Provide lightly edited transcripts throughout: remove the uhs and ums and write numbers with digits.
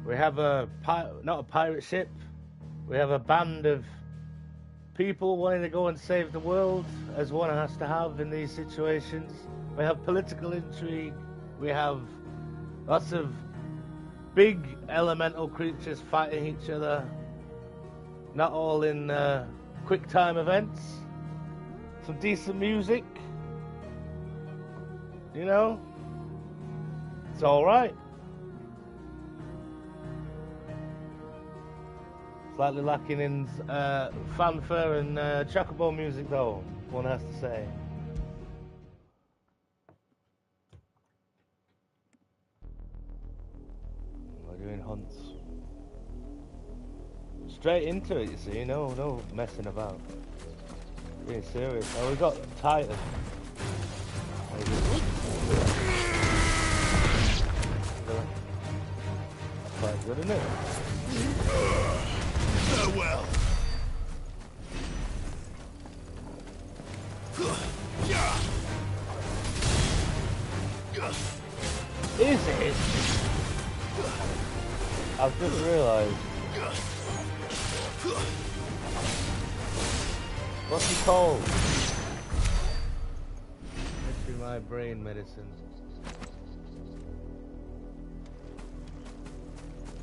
We have not a pirate ship. We have a band of people wanting to go and save the world, as one has to have in these situations. We have political intrigue. We have lots of big elemental creatures fighting each other. Not all in quick time events. Some decent music. You know? It's alright. Slightly lacking in fanfare and chocobo music though, one has to say. We're doing hunts. Straight into it, you see, no messing about. Being serious. Oh, we got Titan. That's quite good, isn't it? Farewell. Is it? I've just realised. What's he called? Must be my brain medicine.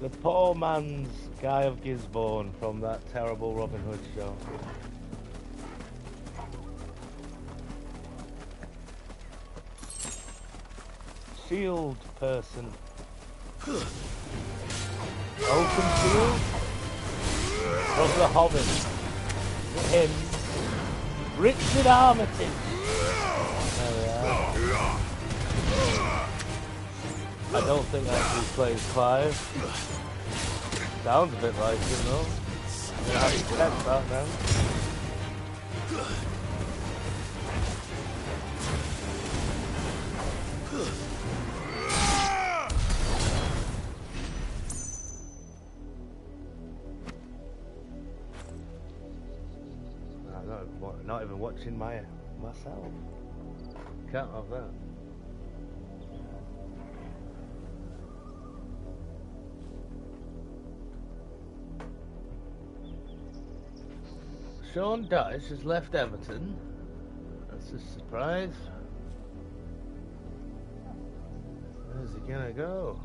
The poor man's Guy of Gisborne from that terrible Robin Hood show. Shield person. Open shield? From the Hobbit. Him. Richard Armitage. There we are. I don't think actually plays Clive. Sounds a bit like him though. I'm gonna have to check that now. I'm not even watching myself. Can't have that. Sean Dyche has left Everton. That's a surprise. Where's he gonna go?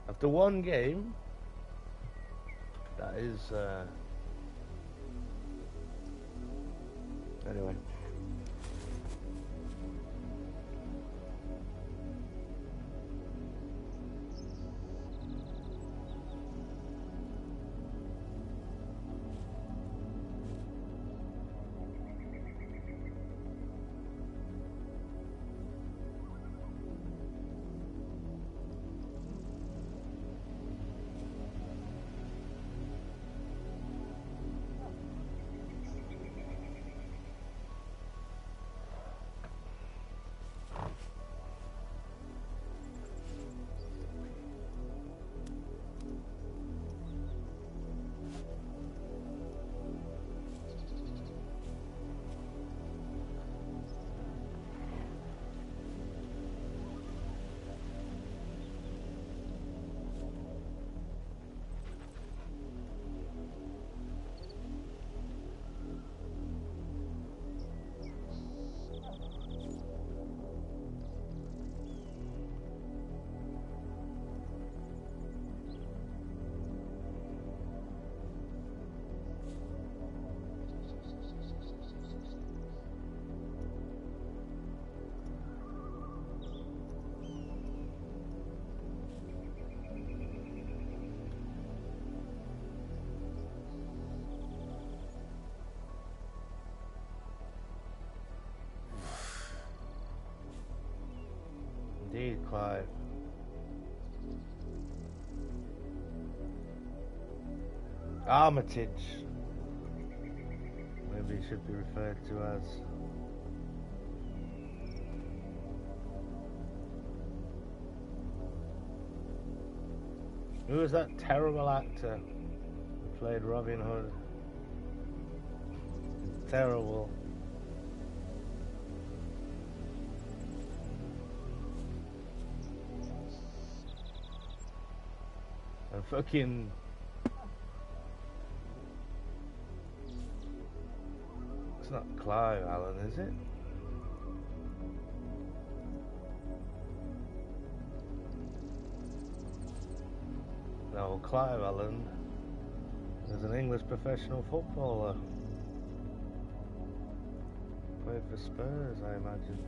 After one game, that is anyway. Indeed, Clive. Armitage. Maybe it should be referred to as. Who was that terrible actor who played Robin Hood? Terrible. fucking... It's not Clive Allen, is it? No, Clive Allen is an English professional footballer. Played for Spurs, I imagine.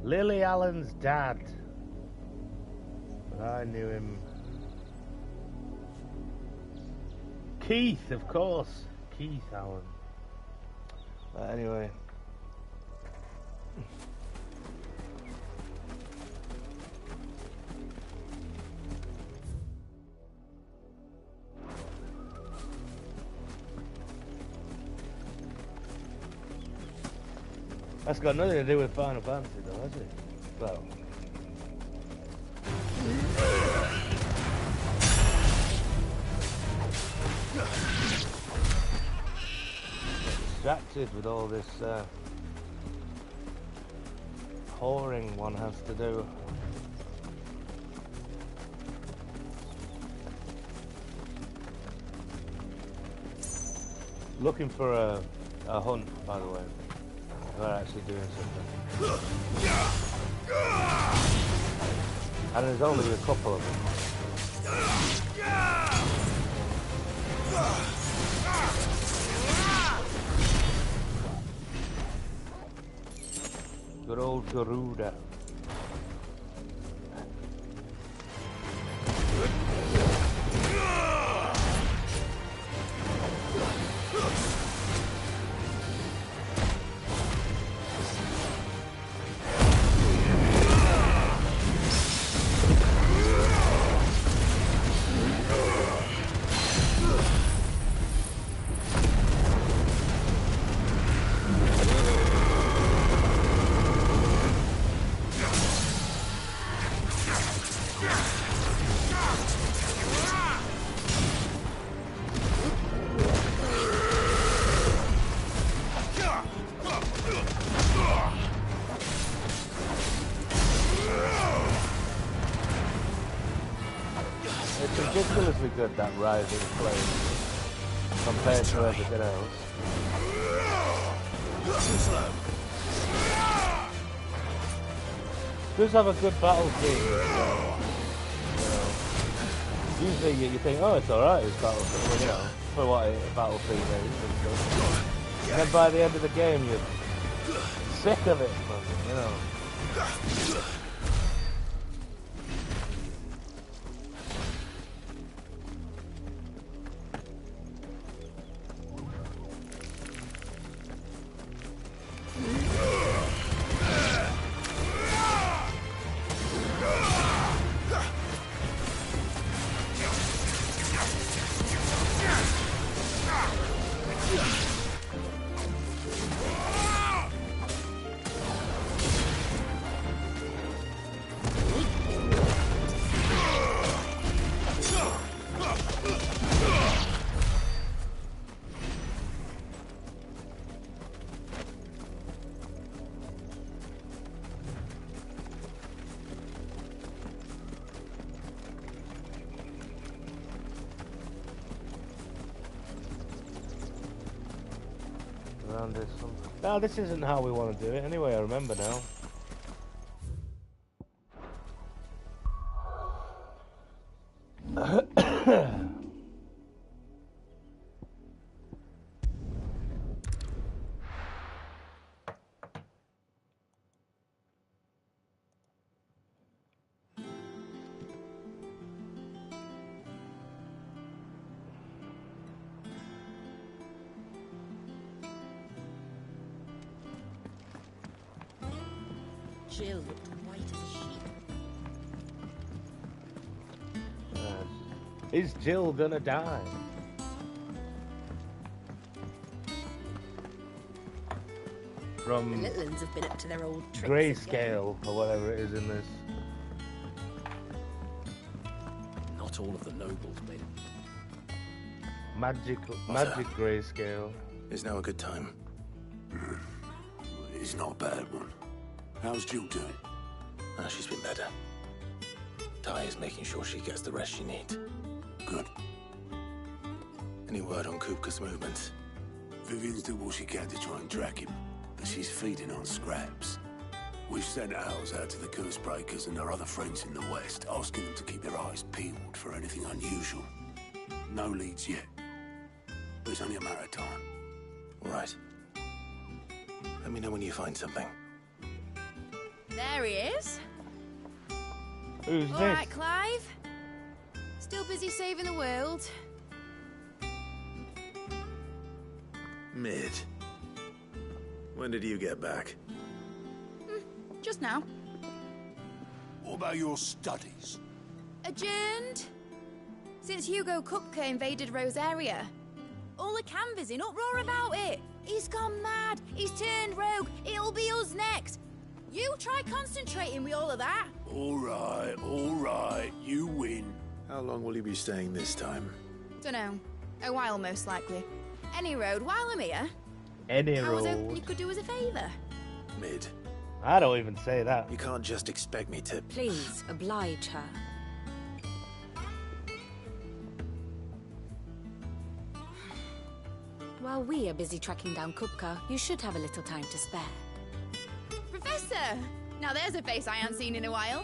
Lily Allen's dad. But I knew him. Keith, of course. Keith Allen. But anyway. That's got nothing to do with Final Fantasy though, has it? Well. Distracted with all this whoring one has to do. Looking for a hunt, by the way. We're actually doing something. And there's only a couple of them. Good old Garuda. Ridiculously good, that rising flame, compared to everything else. Does have a good battle theme. You know, usually you think, oh, it's alright, it's battle theme, well, you know, for what a battle theme is and stuff. And then by the end of the game, you're sick of it, you know. No, this isn't how we want to do it. Anyway, I remember now. Jill looked white as a sheep. Is Jill gonna die? From The Littlands have been up to their old tricks Grayscale, or whatever it is in this. Not all of the nobles made it. Magic Grayscale. Is now a good time? It's not a bad one. How's Jill doing? She's been better. Ty is making sure she gets the rest she needs. Good. Any word on Kupka's movements? Vivian's doing what she can to try and track him, but she's feeding on scraps. We've sent ours out to the Cursebreakers and our other friends in the West, asking them to keep their eyes peeled for anything unusual. No leads yet, but it's only a matter of time. All right. Let me know when you find something. There he is. Who's All this? right, Clive. Still busy saving the world. Mid. When did you get back? Just now. What about your studies? Adjourned. Since Hugo Kupka invaded Rosaria. All the canvassing uproar about it. He's gone mad. He's turned rogue. It'll be us next. You try concentrating with all of that. All right, you win. How long will you be staying this time? Dunno. A while, most likely. Any road, while I'm here. Any I was hoping road. you could do us a favour. Mid. I don't even say that. You can't just expect me to... Please, oblige her. While we are busy tracking down Kupka, you should have a little time to spare. Professor! Now there's a face I haven't seen in a while.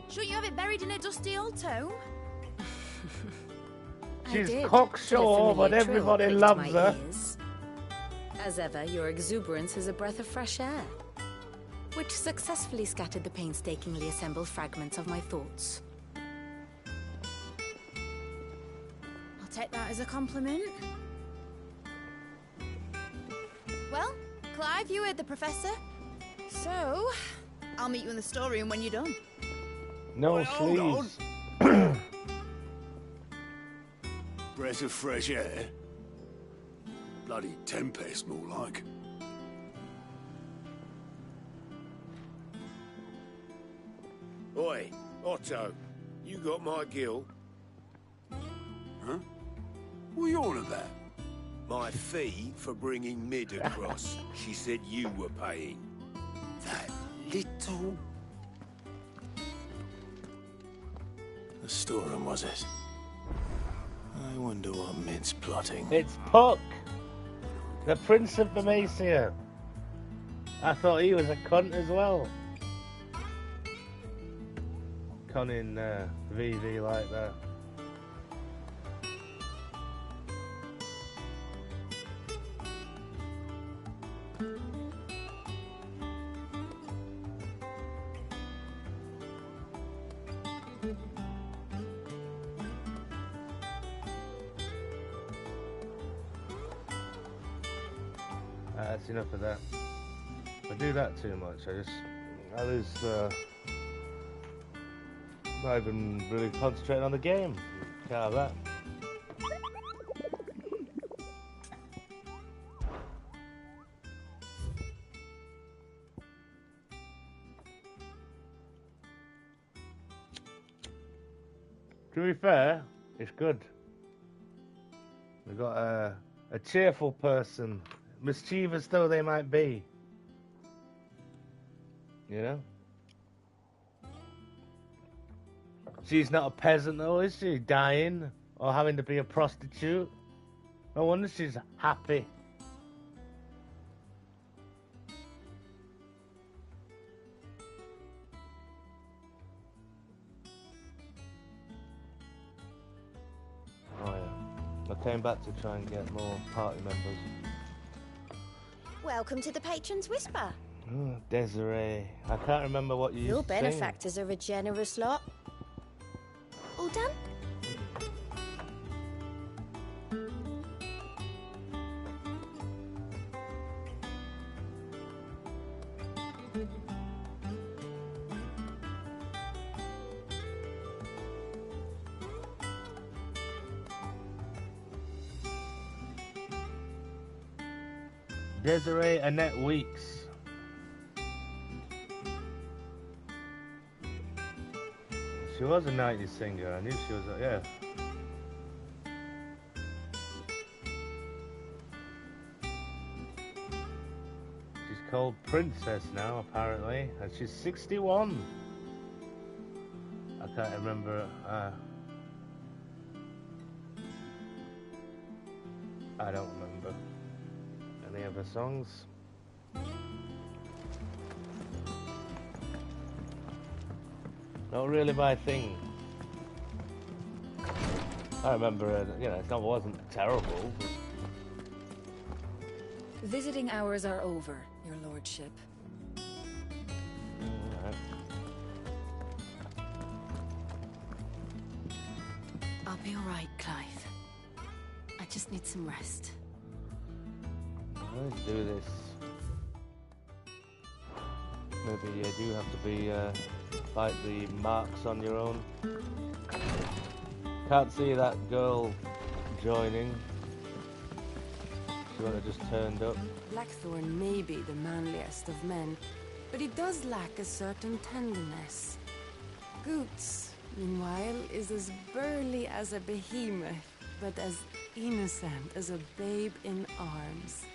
Shouldn't you have it buried in a dusty old tome? She's I did, cocksure, till a but familiar trill everybody pricked loves my her. ears. As ever, your exuberance is a breath of fresh air, which successfully scattered the painstakingly assembled fragments of my thoughts. I'll take that as a compliment. Well, Clive, you heard the professor. So, I'll meet you in the storeroom when you're done. No Wait, hold on. sleeves. Breath of fresh air? Bloody tempest, more like. Oi, Otto, you got my gill? Huh? What are you on about? My fee for bringing Mid across. She said you were paying. That little... The storeroom, was it? I wonder what Mid's plotting. It's Puck, the Prince of Demacia. I thought he was a cunt as well. Conning VV like that. That's enough of that. If I do that too much, I lose, not even really concentrating on the game. Can't have that. To be fair, it's good. We've got a cheerful person, mischievous though they might be. You know? She's not a peasant though, is she? Dying or having to be a prostitute? No wonder she's happy. Oh yeah. I came back to try and get more party members. Welcome to the Patron's Whisper. Oh, Desiree. I can't remember what you Your used to sing. benefactors are a generous lot. All done? Desiree Annette Weeks. She was a 90s singer. I knew she was, yeah. She's called Princess now, apparently, and she's 61. I can't remember. I don't remember any other songs. Not really my thing. I remember, you know, it wasn't terrible. Visiting hours are over, your lordship. Alright. I'll be alright, Clive. I just need some rest. Let's do this. Maybe you do have to be, fight the marks on your own. Can't see that girl joining. She would have just turned up. Blackthorn may be the manliest of men, but he does lack a certain tenderness. Goots, meanwhile, is as burly as a behemoth, but as innocent as a babe in arms.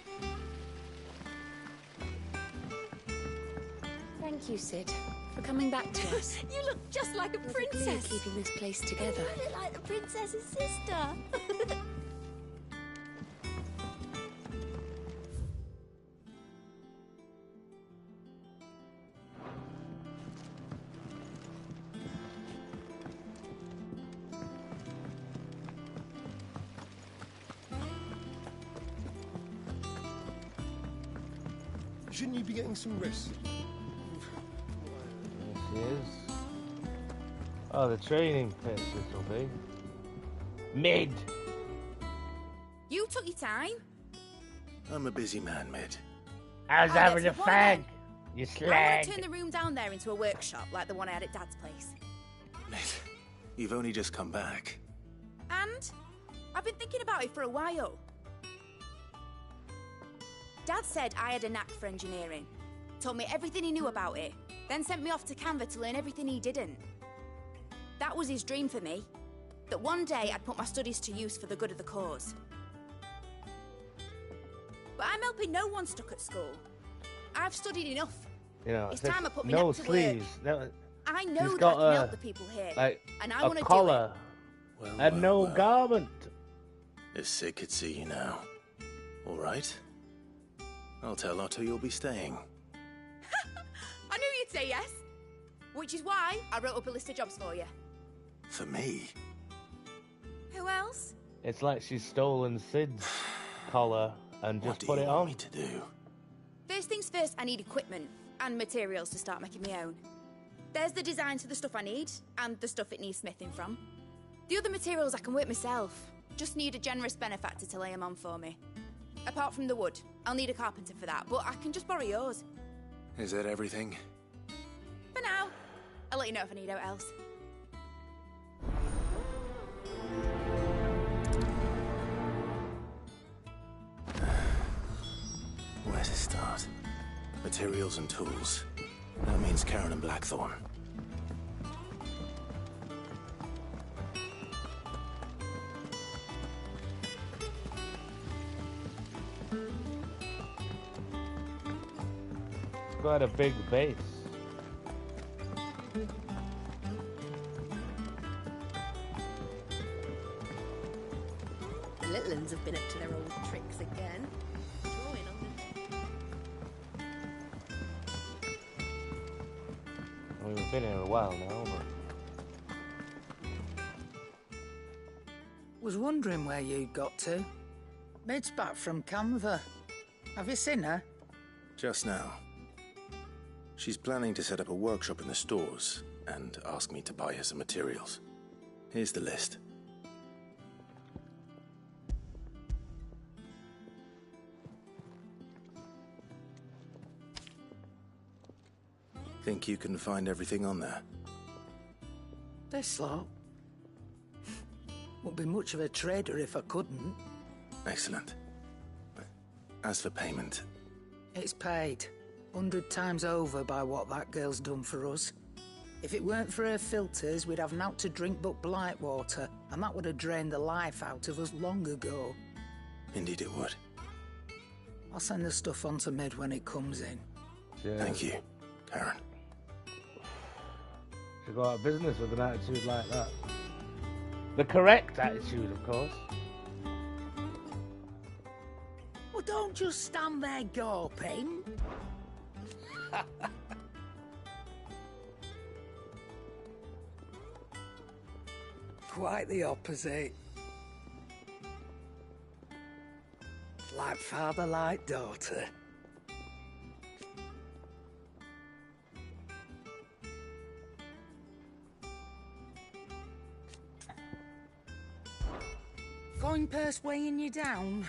Thank you, Sid. For coming back to us. You look just like a You're the glue princess. keeping this place together. You look like the princess's sister. Shouldn't you be getting some rest? There she is. Oh, the training pit this will be. Mid! You took your time. I'm a busy man, Mid. How's Oh, having a that's the point fag? then. You I want slag! to turn the room down there into a workshop like the one I had at Dad's place. Mid, you've only just come back. And I've been thinking about it for a while. Dad said I had a knack for engineering. Told me everything he knew about it. Then sent me off to Canva to learn everything he didn't. That was his dream for me. That one day I'd put my studies to use for the good of the cause. But I'm helping no one stuck at school. I've studied enough. You know, It's time I put my no neck to work. sleeves. No, I she's know that I got can help the people here. like and I a want to do it. collar Well, and no well. garment. If Sid could see you now. All right. I'll tell Otto you'll be staying. I knew you'd say yes. Which is why I wrote up a list of jobs for you. For me? Who else? It's like she's stolen Sid's collar and What just do put you it want on. me to do? First things first, I need equipment and materials to start making my own. There's the designs for the stuff I need and the stuff it needs smithing from. The other materials I can work myself. Just need a generous benefactor to lay them on for me. Apart from the wood, I'll need a carpenter for that, but I can just borrow yours. Is that everything? For now. I'll let you know if I need out else. Where to start? Materials and tools. That means Karen and Blackthorn. Quite a big base. The little uns have been up to their old tricks again. Drawing on I mean, we've been here a while now, but Was wondering where you'd got to. Mid's back from Canva. Have you seen her? Just now. She's planning to set up a workshop in the stores and ask me to buy her some materials. Here's the list. Think you can find everything on there? This lot. Wouldn't be much of a trader if I couldn't. Excellent. As for payment, It's paid 100 times over by what that girl's done for us. If it weren't for her filters, we'd have naught to drink but blight water, and that would have drained the life out of us long ago. indeed it would. I'll send the stuff on to Mid when it comes in. yeah. Thank you, Karen. To go out of business with an attitude like that. The correct attitude, of course. Well, don't just stand there gawping. Quite the opposite. Like father, like daughter. Coin purse weighing you down?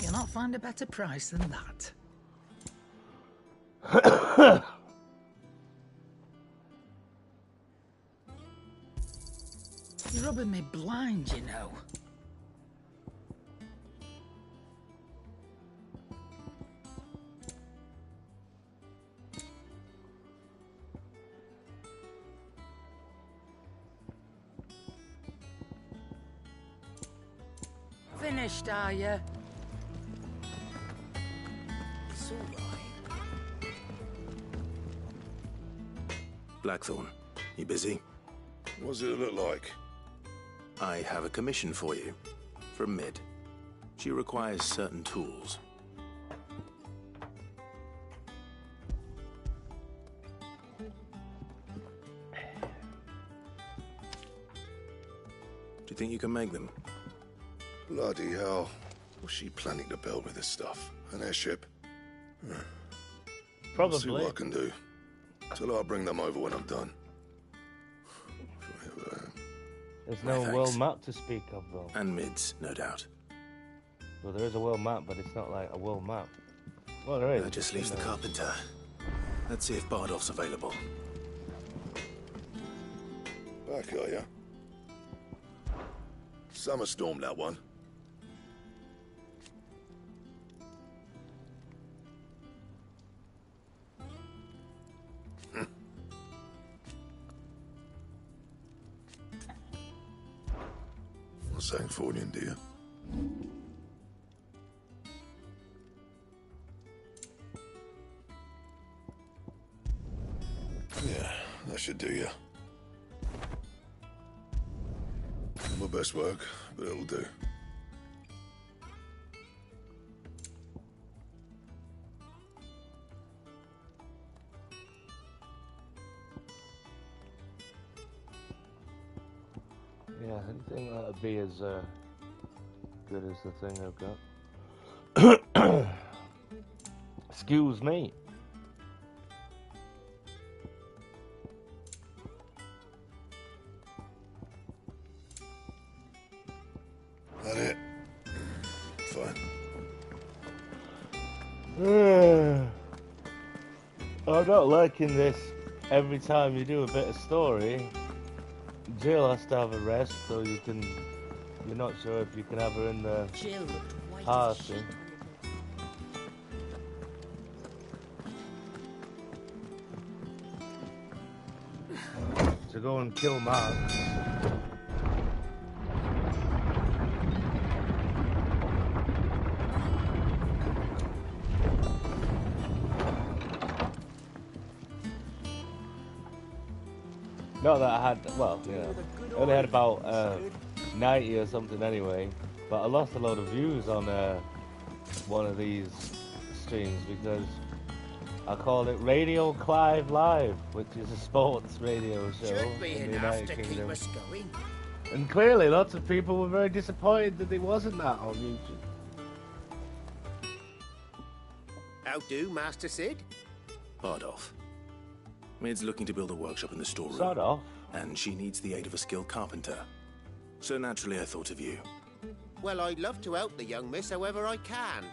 You'll not find a better price than that. You're rubbing me blind, you know. Finished, are you? It's all right. Blackthorn, you busy? What's it look like? I have a commission for you. From Mid. She requires certain tools. Do you think you can make them? Bloody hell. What's she planning to build with this stuff? An airship? Probably. I'll see what I can do. Till I bring them over when I'm done. There's no world map to speak of, though. And Mid's, no doubt. Well, there is a world map, but it's not like a world map. Well, there is. That just leaves the carpenter. Let's see if Bardolph's available. Back, are ya? Summer storm, that one. What's saying for you, dear? Yeah, that should do you. My best work, but it'll do. Yeah, anything that'd be as good as the thing I've got. Excuse me. That it? Fine. I'm not liking this. Every time you do a bit of story, Jill has to have a rest, so you're not sure if you can have her in the party. To go and kill Mark. Not that I had, well, you know, I only had about 90 or something anyway, but I lost a lot of views on one of these streams because I called it Radio Clive Live, which is a sports radio show in the United Kingdom. And clearly lots of people were very disappointed that it wasn't that on YouTube. How do, Master Sid? Bardolph. Mid's looking to build a workshop in the storeroom. Sort of. And she needs the aid of a skilled carpenter. So naturally I thought of you. Well, I'd love to help the young miss however I can.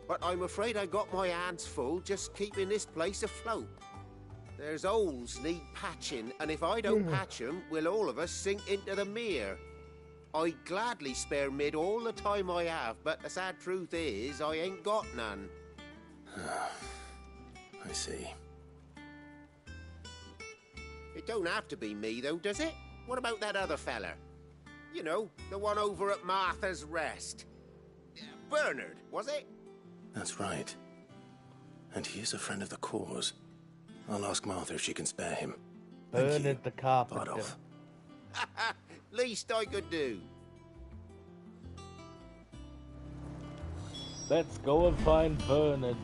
But I'm afraid I got my hands full just keeping this place afloat. There's holes need patching, and if I don't patch them, we'll all of us sink into the mere. I'd gladly spare Mid all the time I have, but the sad truth is, I ain't got none. I see. It don't have to be me, though, does it? What about that other fella? You know, the one over at Martha's Rest. Bernard, was it? That's right. And he is a friend of the cause. I'll ask Martha if she can spare him. Thank you, Bernard the carpenter. Bardolph. Least I could do. Let's go and find Bernard.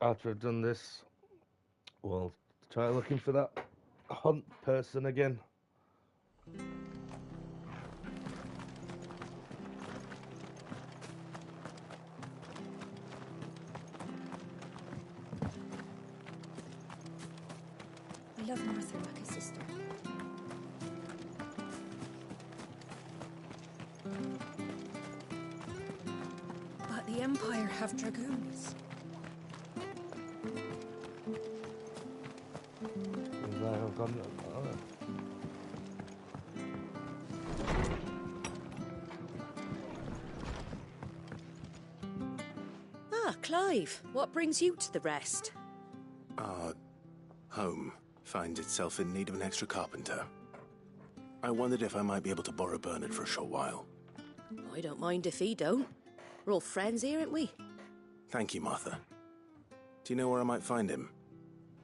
After I've done this, we'll try looking for that hunt person again. I love Martha like a sister. But the Empire have dragoons. Ah, Clive, what brings you to the rest? Our home finds itself in need of an extra carpenter. I wondered if I might be able to borrow Bernard for a short while. I don't mind if he don't. We're all friends here, aren't we? Thank you, Martha. Do you know where I might find him?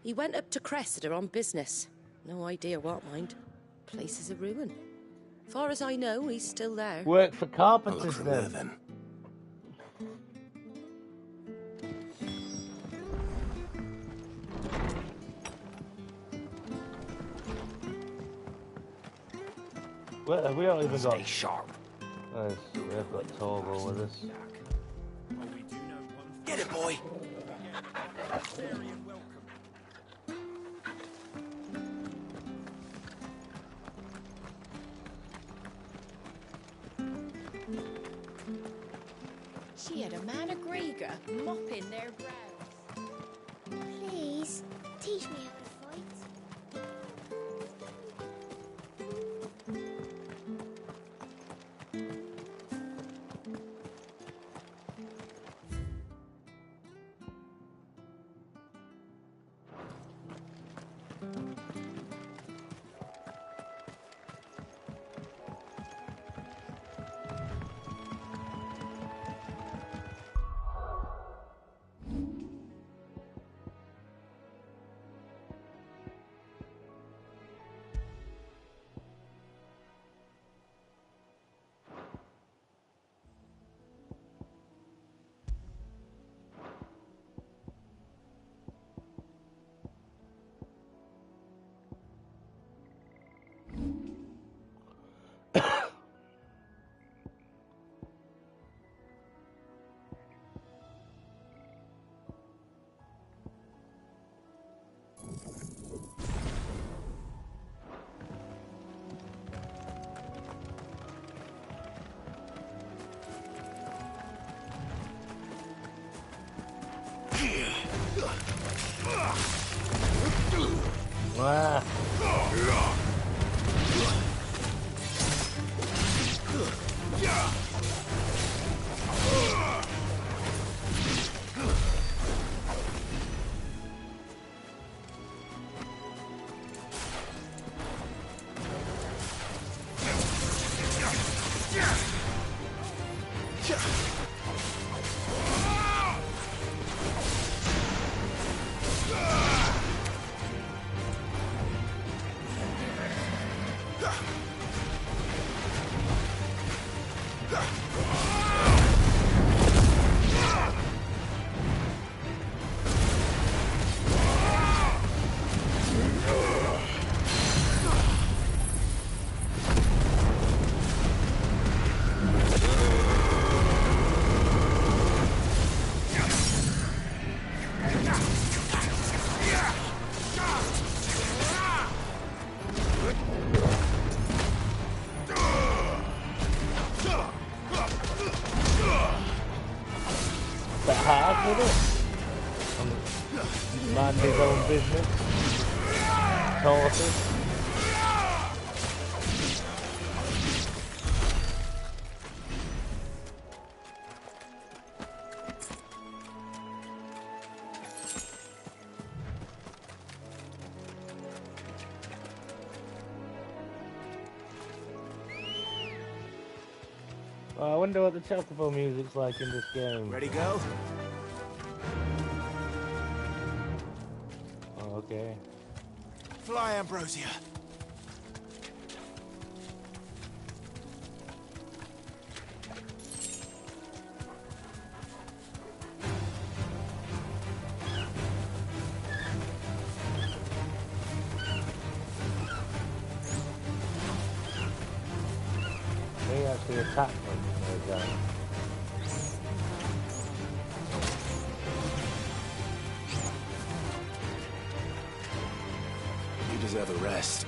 He went up to Cressida on business. No idea what, mind. Place is a ruin. Far as I know, he's still there. Work for I'll carpenters look from there then. then. Well, we haven't even got. Stay sharp. Nice. We have got Torgo with us. Get it, boy. She had a man of Grega mopping their grounds. Please, teach me how to fight. Ah. with it. Mind his own business. Tortoise. I wonder what the chocobo music's like in this game. Ready, go? Oh, okay. Fly, Ambrosia. They actually attack them. You deserve a rest.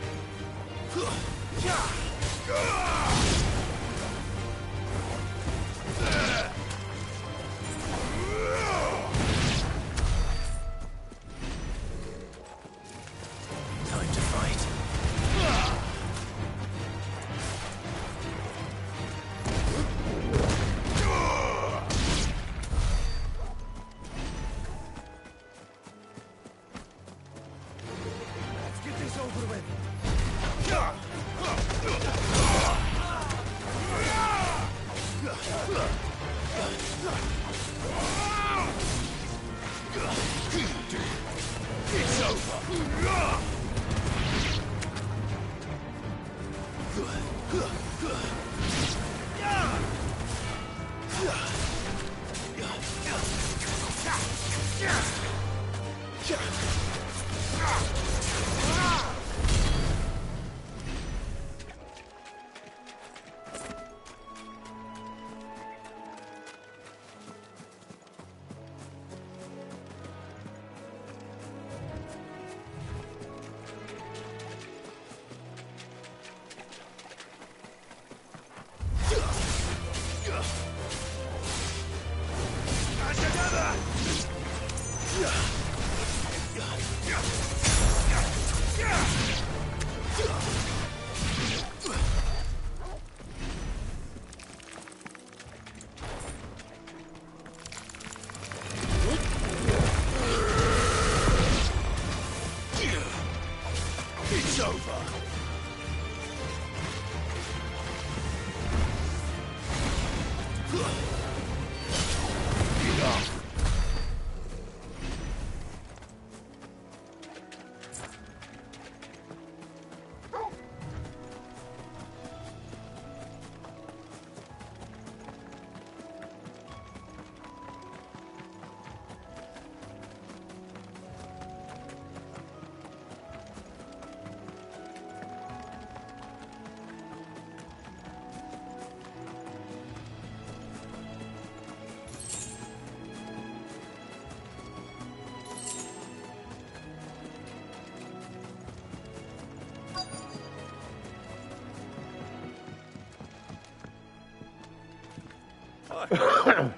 Time to fight.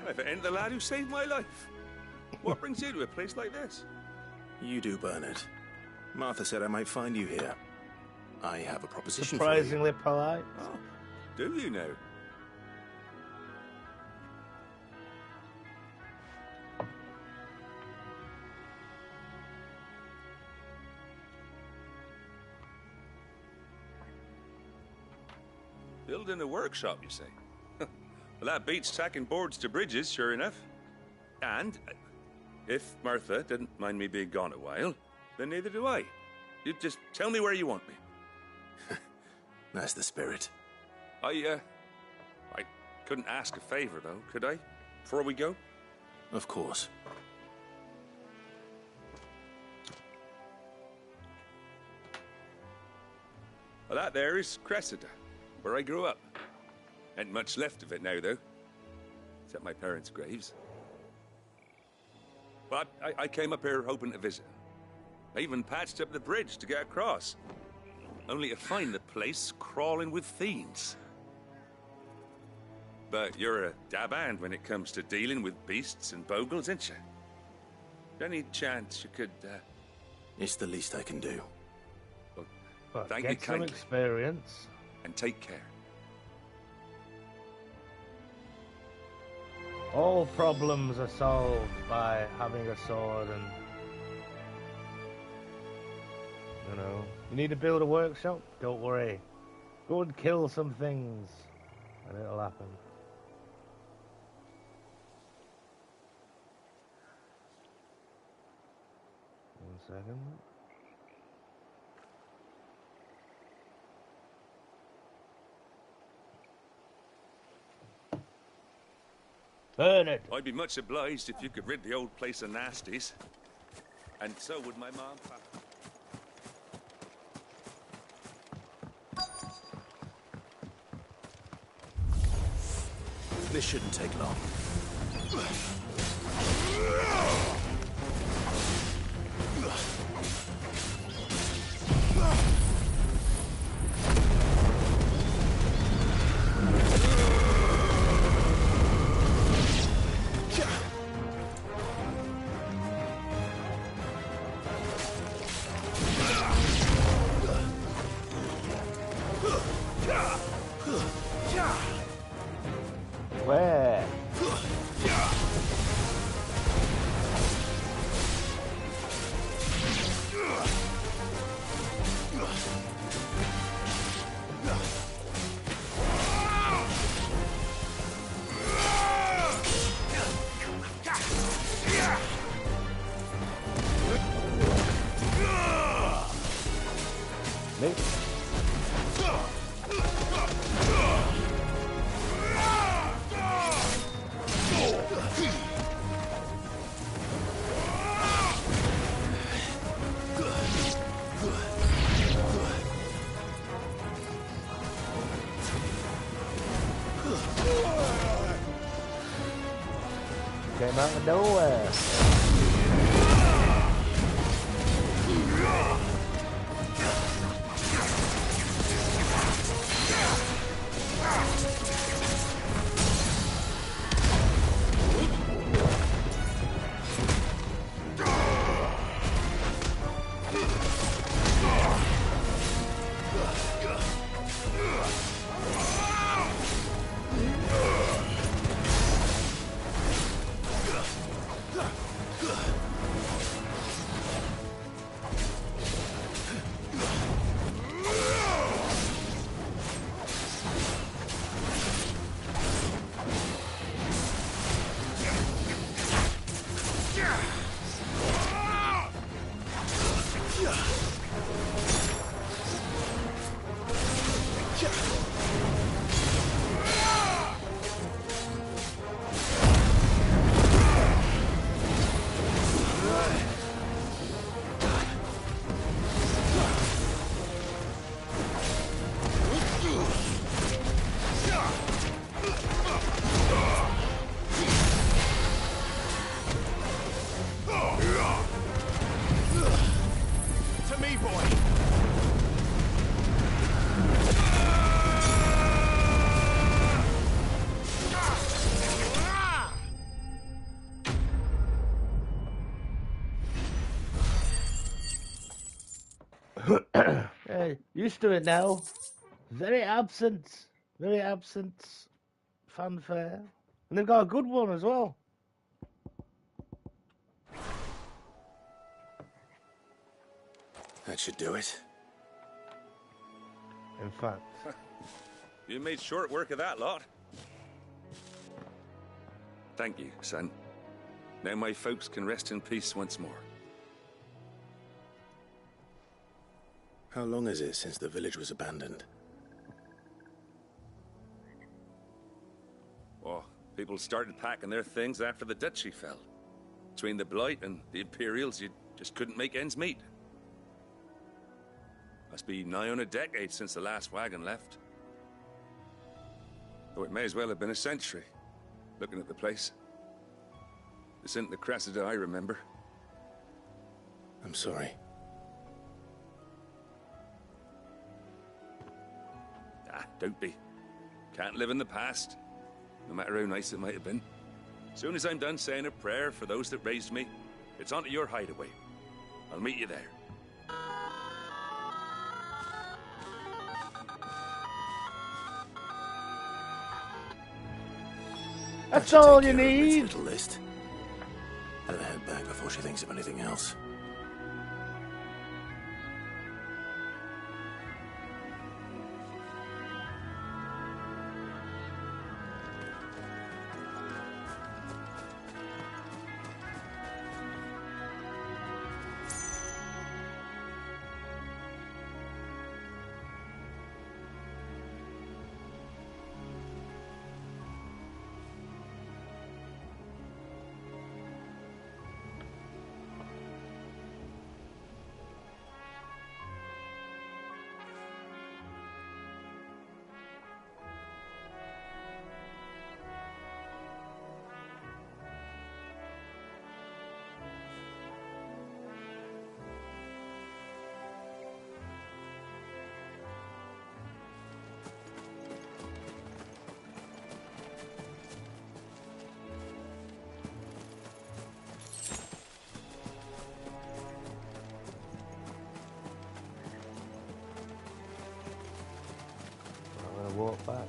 If it ain't the lad who saved my life. What brings you to a place like this? You do, Bernard. Martha said I might find you here. I have a proposition Surprisingly polite. Oh, do you know? Building a workshop, you say? Well, that beats tacking boards to bridges, sure enough. And if Martha didn't mind me being gone a while, then neither do I. You just tell me where you want me. That's the spirit. I couldn't ask a favor, though, could I? Before we go? Of course. Well, that there is Cressida, where I grew up. Ain't much left of it now, though. Except my parents' graves. But I came up here hoping to visit. I even patched up the bridge to get across. Only to find the place crawling with fiends. But you're a dab hand when it comes to dealing with beasts and bogles, ain't you? Any chance you could, It's the least I can do. Well, thank you Get some kindly. experience. And take care. All problems are solved by having a sword and... You know, you need to build a workshop? Don't worry. Go and kill some things, and it'll happen. One second. Burn it! I'd be much obliged if you could rid the old place of nasties. And so would my mom. This shouldn't take long. Where? Nick? Came out of nowhere. Hey, used to it now. Very absent fanfare. And they've got a good one as well. That should do it. In fact. You made short work of that lot. Thank you, son. Now my folks can rest in peace once more. How long is it since the village was abandoned? Oh, people started packing their things after the duchy fell. Between the Blight and the Imperials, you just couldn't make ends meet. Must be nigh on a decade since the last wagon left. Though it may as well have been a century, looking at the place. This isn't the Cressida I remember. I'm sorry. Ah, don't be. Can't live in the past. no matter how nice it might have been. Soon as I'm done saying a prayer for those that raised me, it's on to your hideaway. I'll meet you there. That's all you Rit's need. little list. Better head back before she thinks of anything else. Walk back.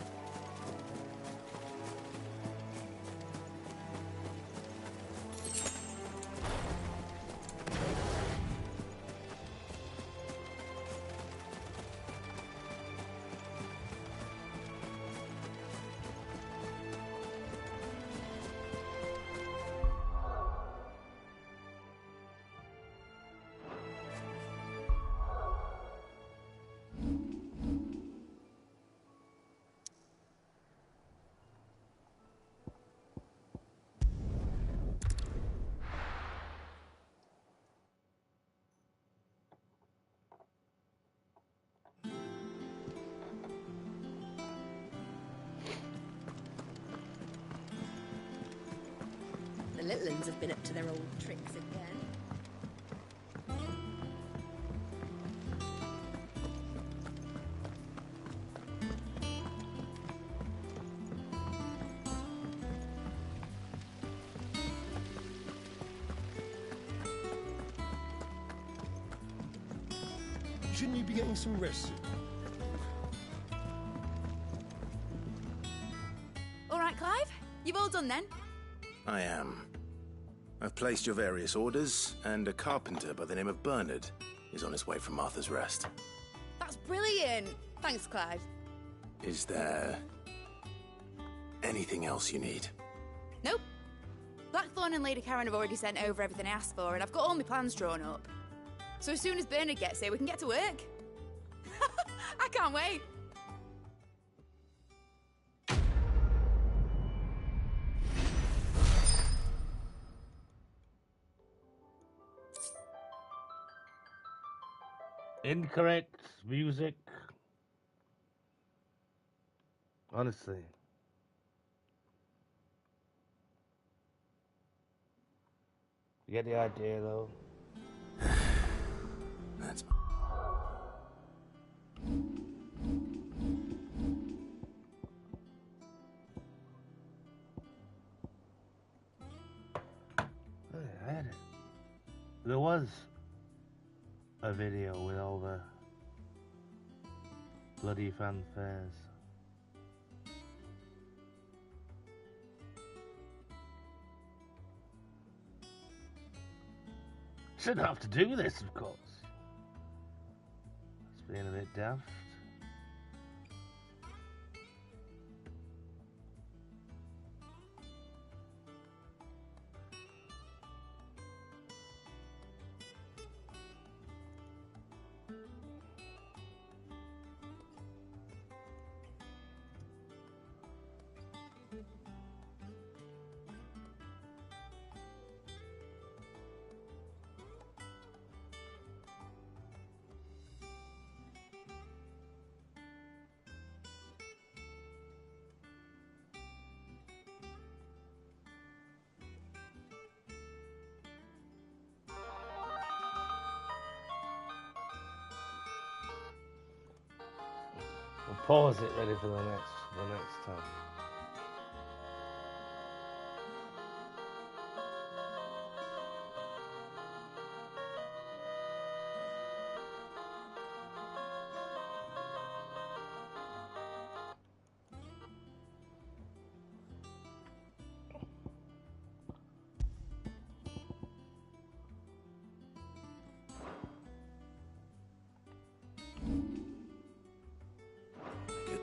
The little uns have been up to their old tricks again. Shouldn't you be getting some rest? All right, Clive. You've all done then? I am. I've placed your various orders, and a carpenter by the name of Bernard is on his way from Martha's Rest. That's brilliant. Thanks, Clive. Is there anything else you need? Nope. Blackthorn and Lady Karen have already sent over everything I asked for, and I've got all my plans drawn up. So as soon as Bernard gets here, we can get to work. I can't wait. Incorrect music. Honestly. You get the idea, though. That's... I had it. There was a video with all the bloody fanfares. Shouldn't have to do this, of course. It's being a bit daft. We'll pause it ready for the next time.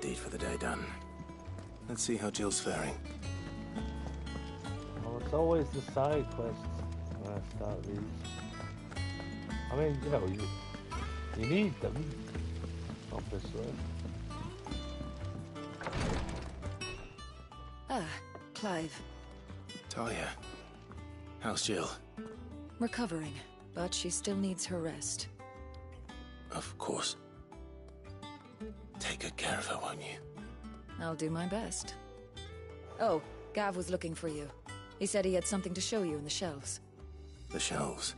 deed for the day done. Let's see how Jill's faring. Well, it's always the side quests when I start these. I mean, you know, you need them, obviously. Ah, Clive. Talia, how's Jill? Recovering, but she still needs her rest. Of course. Take good care of her, won't you? I'll do my best. Oh, Gav was looking for you. He said he had something to show you in the shelves. The shelves?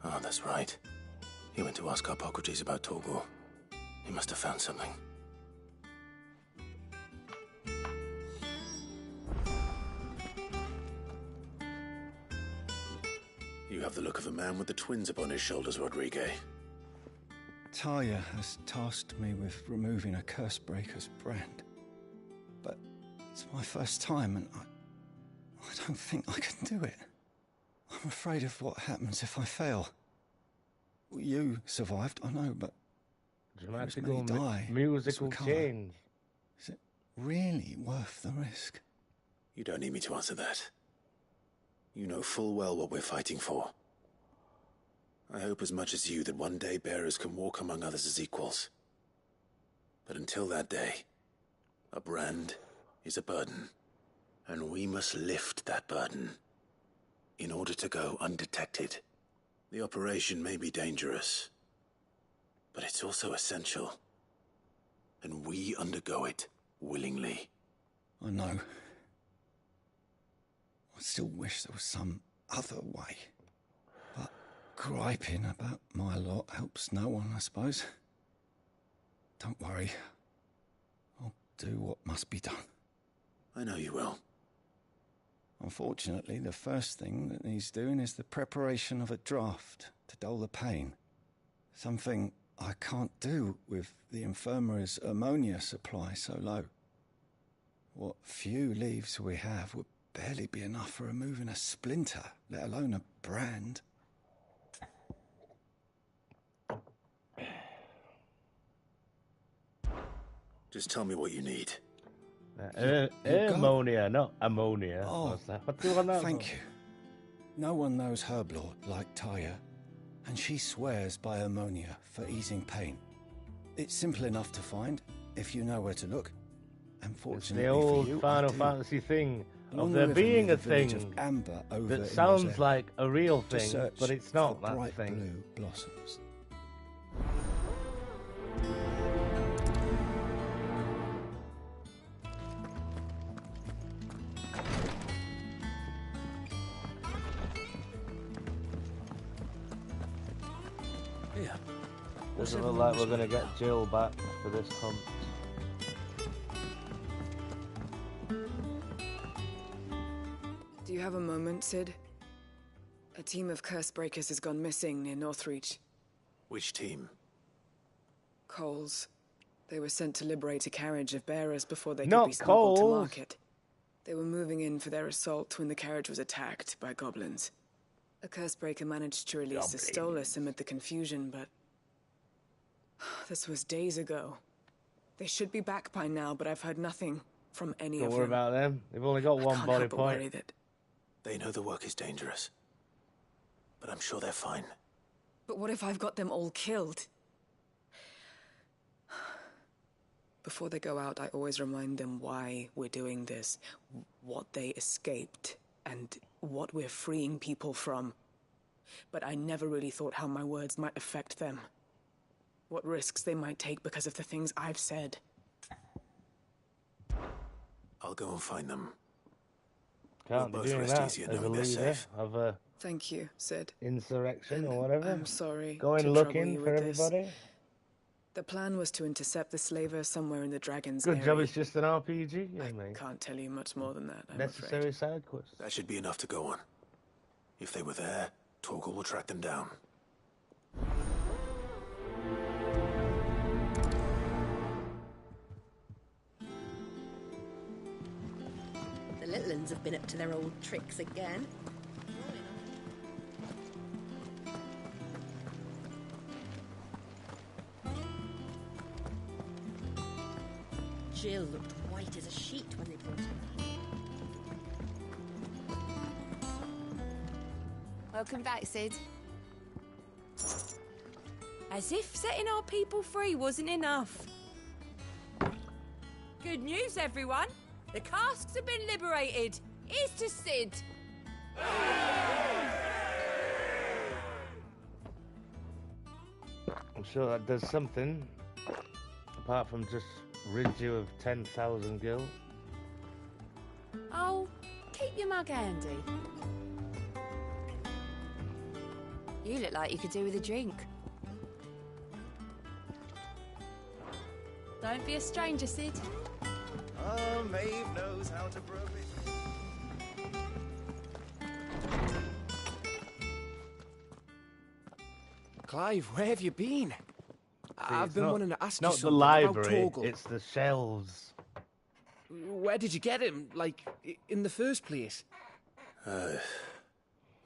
Oh, that's right. He went to ask Hippocrates about Torgor. He must have found something. You have the look of a man with the twins upon his shoulders, Rodrigue. Talia has tasked me with removing a Cursebreaker's brand. But it's my first time, and I don't think I can do it. I'm afraid of what happens if I fail. You survived, I know, but Dramatical die. musical change. Is it really worth the risk? You don't need me to answer that. You know full well what we're fighting for. I hope as much as you that one day bearers can walk among others as equals. But until that day, a brand is a burden, and we must lift that burden in order to go undetected. The operation may be dangerous, but it's also essential, and we undergo it willingly. I know. I still wish there was some other way. But griping about my lot helps no one, I suppose. Don't worry. I'll do what must be done. I know you will. Unfortunately, the first thing that needs doing is the preparation of a draft to dull the pain. Something I can't do with the infirmary's ammonia supply so low. What few leaves we have would barely be enough for removing a splinter, let alone a brand. Just tell me what you need. Ammonia, not ammonia. Oh, What do you want that thank for? you. No one knows Herblord like Talia, and she swears by ammonia for easing pain. It's simple enough to find, if you know where to look. Unfortunately, The old for you, Final I do. Fantasy thing Along of the there river being near a the village thing of Amber over that in sounds Rosette. like a real To thing, search but it's not for that bright thing. blue blossoms. Yeah. Doesn't look like we're going to get Jill back for this hunt. Do you have a moment, Sid? A team of Cursebreakers has gone missing near Northreach. Which team? Coles. They were sent to liberate a carriage of bearers before they could Not be smuggled to Coles. market. They were moving in for their assault when the carriage was attacked by goblins. A Cursebreaker managed to release the Stolas amid the confusion, but... this was days ago. They should be back by now, but I've heard nothing from any Don't of worry them. about them. They've only got one Can't body help but worry point. that... They know the work is dangerous, but I'm sure they're fine. But what if I've got them all killed? Before they go out, I always remind them why we're doing this, what they escaped, and what we're freeing people from. But I never really thought how my words might affect them. What risks they might take because of the things I've said. I'll go and find them. Can't We'll be both doing rest that easier as a knowing they're leader safe. of a Thank you, Sid. insurrection or whatever. I'm sorry Going to trouble looking you for with this. everybody. The plan was to intercept the slaver somewhere in the Dragon's Good area. job, it's just an RPG, yeah, mate. Can't tell you much more than that, I'm Necessary afraid. side quest. That should be enough to go on. If they were there, Torgor will track them down. The little uns have been up to their old tricks again. Jill looked white as a sheet when they brought her back. Welcome back, Sid. As if setting our people free wasn't enough. Good news, everyone. The casks have been liberated. Here's to Sid. I'm sure that does something, apart from just rid you of 10,000 gil. Oh, keep your mug handy. You look like you could do with a drink. Don't be a stranger, Sid. Oh, Maeve knows how to brew it. Clive, where have you been? I've been wanting to ask you something about Torgal. Not the library, it's the shelves. Where did you get him? Like, in the first place?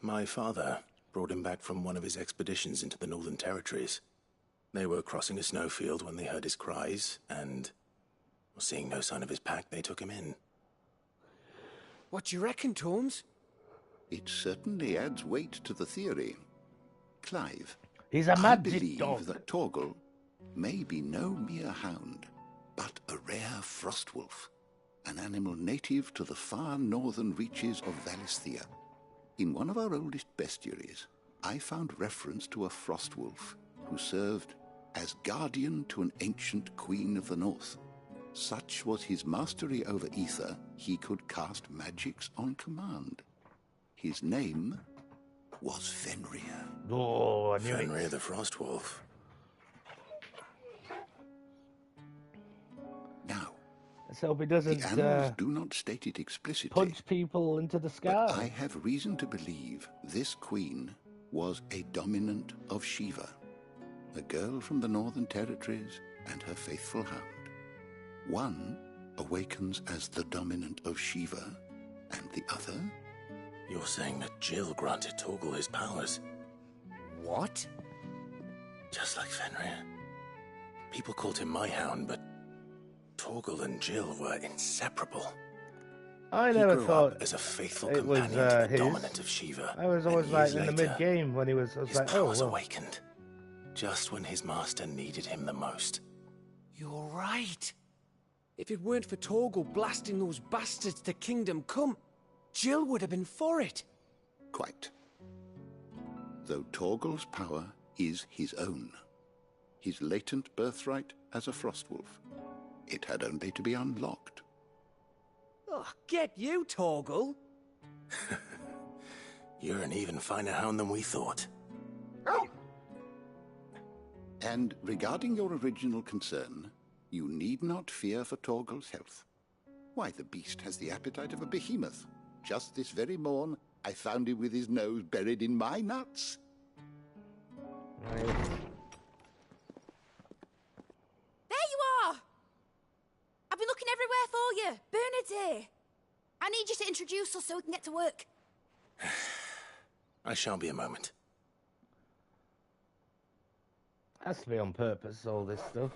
My father brought him back from one of his expeditions into the Northern Territories. They were crossing a snowfield when they heard his cries, and seeing no sign of his pack, they took him in. What do you reckon, Tomes? It certainly adds weight to the theory. Clive, he's a I magic believe dog. that Torgal may be no mere hound, but a rare frostwolf, an animal native to the far northern reaches of Valisthea. In one of our oldest bestiaries, I found reference to a frostwolf who served as guardian to an ancient queen of the north. Such was his mastery over ether, he could cast magics on command. His name was Fenrir. Oh, I knew it. Fenrir the Frostwolf. Now, Let's hope he doesn't the annals do not state it explicitly, punch people into the sky. but I have reason to believe this queen was a dominant of Shiva, a girl from the Northern Territories and her faithful hound. One awakens as the dominant of Shiva, and the other... You're saying that Jill granted Torgal his powers? What? Just like Fenrir. People called him my hound, but Torgal and Jill were inseparable. I He never grew thought up as a faithful it was companion to the his. dominant of Shiva. I was and always like years in the later, mid-game when I was his like, oh, powers well. awakened, just when his master needed him the most. You're right. If it weren't for Torgal blasting those bastards to Kingdom Come, Jill would have been for it. Quite. Though Torgal's power is his own, his latent birthright as a frostwolf, it had only to be unlocked. Oh, get you, Torgal. You're an even finer hound than we thought. And regarding your original concern, you need not fear for Torgal's health. Why, the beast has the appetite of a behemoth. Just this very morn, I found him with his nose buried in my nuts. There you are! I've been looking everywhere for you. Bernard's here. I need you to introduce us so we can get to work. I shan't be a moment. Has to be on purpose, all this stuff.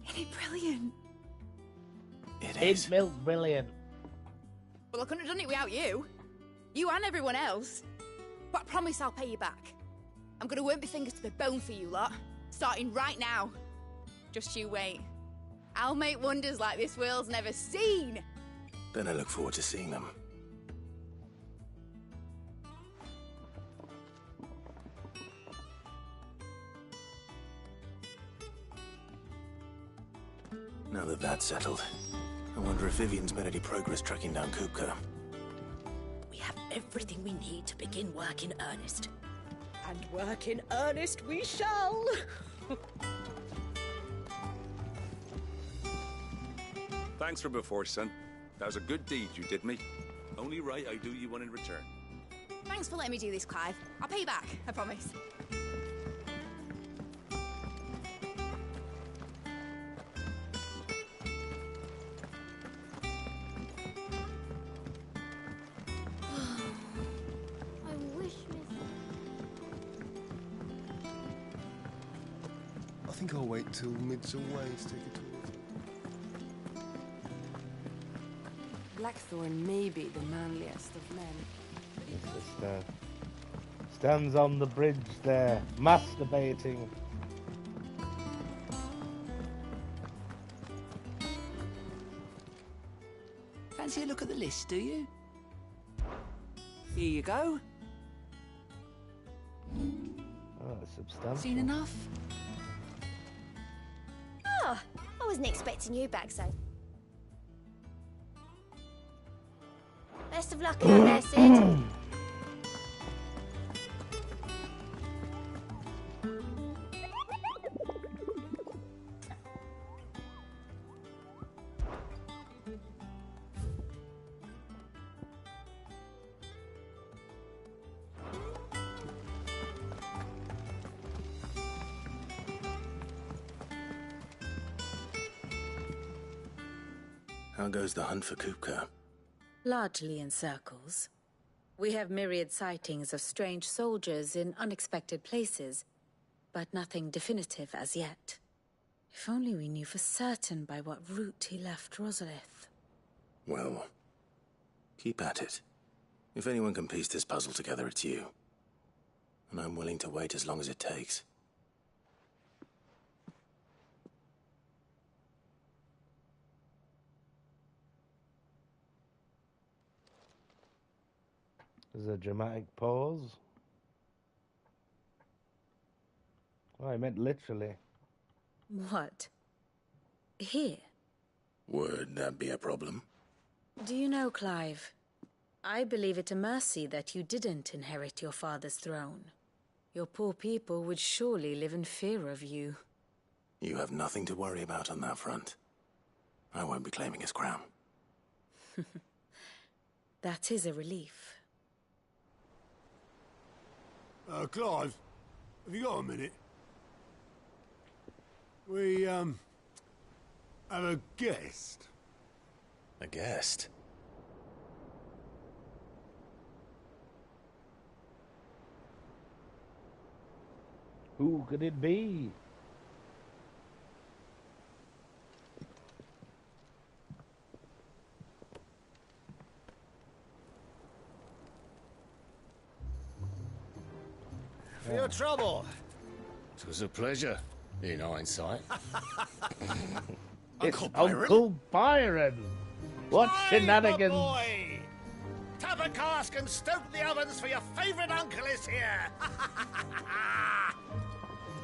Isn't it brilliant? It's milk brilliant. Well, I couldn't have done it without you. You and everyone else. But I promise I'll pay you back. I'm gonna work my fingers to the bone for you lot. Starting right now. Just you wait. I'll make wonders like this world's never seen. Then I look forward to seeing them. Now that that's settled, I wonder if Vivian's made any progress tracking down Kupka. We have everything we need to begin work in earnest. And work in earnest we shall! Thanks for before, son. That was a good deed you did me. Only right I do you one in return. Thanks for letting me do this, Clive. I'll pay you back, I promise. I wish, Miss. I think I'll wait till mid's away to take a tour. Blackthorn may be the manliest of men. Just, stands on the bridge there, masturbating. Fancy a look at the list, do you? Here you go. Oh, substantial. Seen enough? Oh, I wasn't expecting you back so. Best of luck out there, Sid. How goes the hunt for Kupka? Largely in circles. We have myriad sightings of strange soldiers in unexpected places, but nothing definitive as yet. If only we knew for certain by what route he left Rosalith. Well, keep at it. If anyone can piece this puzzle together, it's you. And I'm willing to wait as long as it takes. There's a dramatic pause. Oh, I meant literally. What? Here? Would that be a problem? Do you know, Clive? I believe it a mercy that you didn't inherit your father's throne. Your poor people would surely live in fear of you. You have nothing to worry about on that front. I won't be claiming his crown. That is a relief. Clive, have you got a minute? We, have a guest. A guest? Who could it be? For your trouble. It was a pleasure, in hindsight. It's Uncle Byron. What shenanigans? Boy. Tap a cask and stoke the ovens for your favourite uncle is here.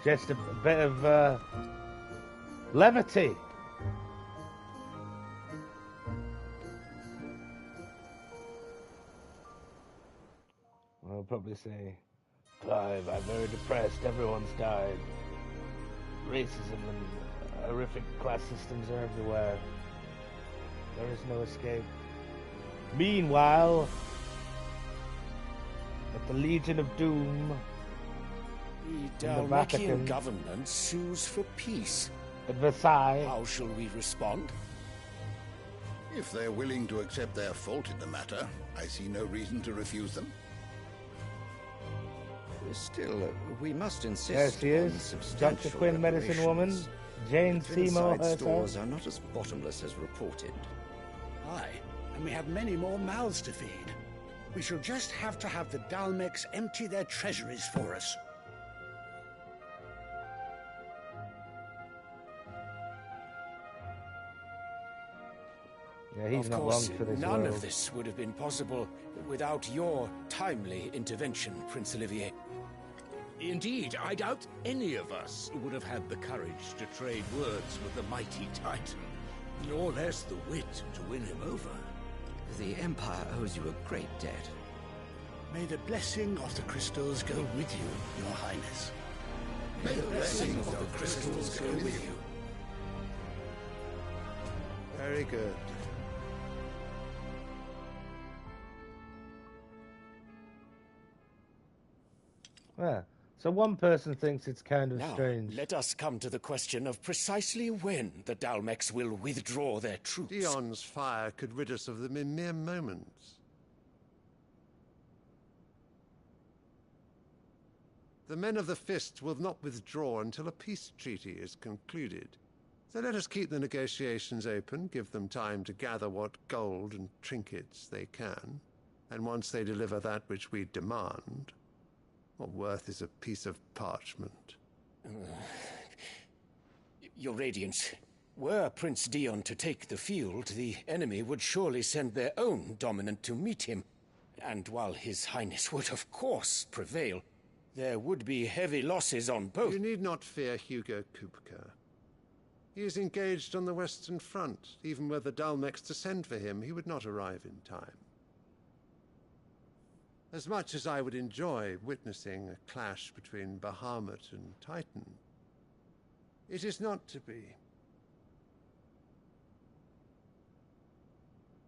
Just a bit of levity. I'll probably say, Clive, I'm very depressed. Everyone's died. Racism and horrific class systems are everywhere. There is no escape. Meanwhile, at the Legion of Doom, The in the Vatican, Dalmacian government sues for peace. at Versailles, How shall we respond? If they're willing to accept their fault in the matter, I see no reason to refuse them. Still, we must there insist she on is, substantial Dr. Quinn, medicine woman, reparations. Jane The Seymour Finside stores herself. are not as bottomless as reported. Aye, and we have many more mouths to feed. We shall just have to have the Dalmecs empty their treasuries for us. Yeah, he's Of not course, long for this none world. of this would have been possible without your timely intervention, Prince Olivier. Indeed, I doubt any of us would have had the courage to trade words with the mighty Titan, nor less the wit to win him over. The Empire owes you a great debt. May the blessing of the crystals go with you, Your Highness. May the blessing of the crystals go with you. Very good. Yeah. So one person thinks it's kind of Now, strange. let us come to the question of precisely when the Dalmex will withdraw their troops. Dion's fire could rid us of them in mere moments. The men of the Fist will not withdraw until a peace treaty is concluded. So let us keep the negotiations open, give them time to gather what gold and trinkets they can, and once they deliver that which we demand, what worth is a piece of parchment? Your Radiance, were Prince Dion to take the field, the enemy would surely send their own dominant to meet him. And while His Highness would of course prevail, there would be heavy losses on both. You need not fear Hugo Kupka. He is engaged on the Western Front. Even were the Dalmex to send for him, he would not arrive in time. As much as I would enjoy witnessing a clash between Bahamut and Titan, it is not to be.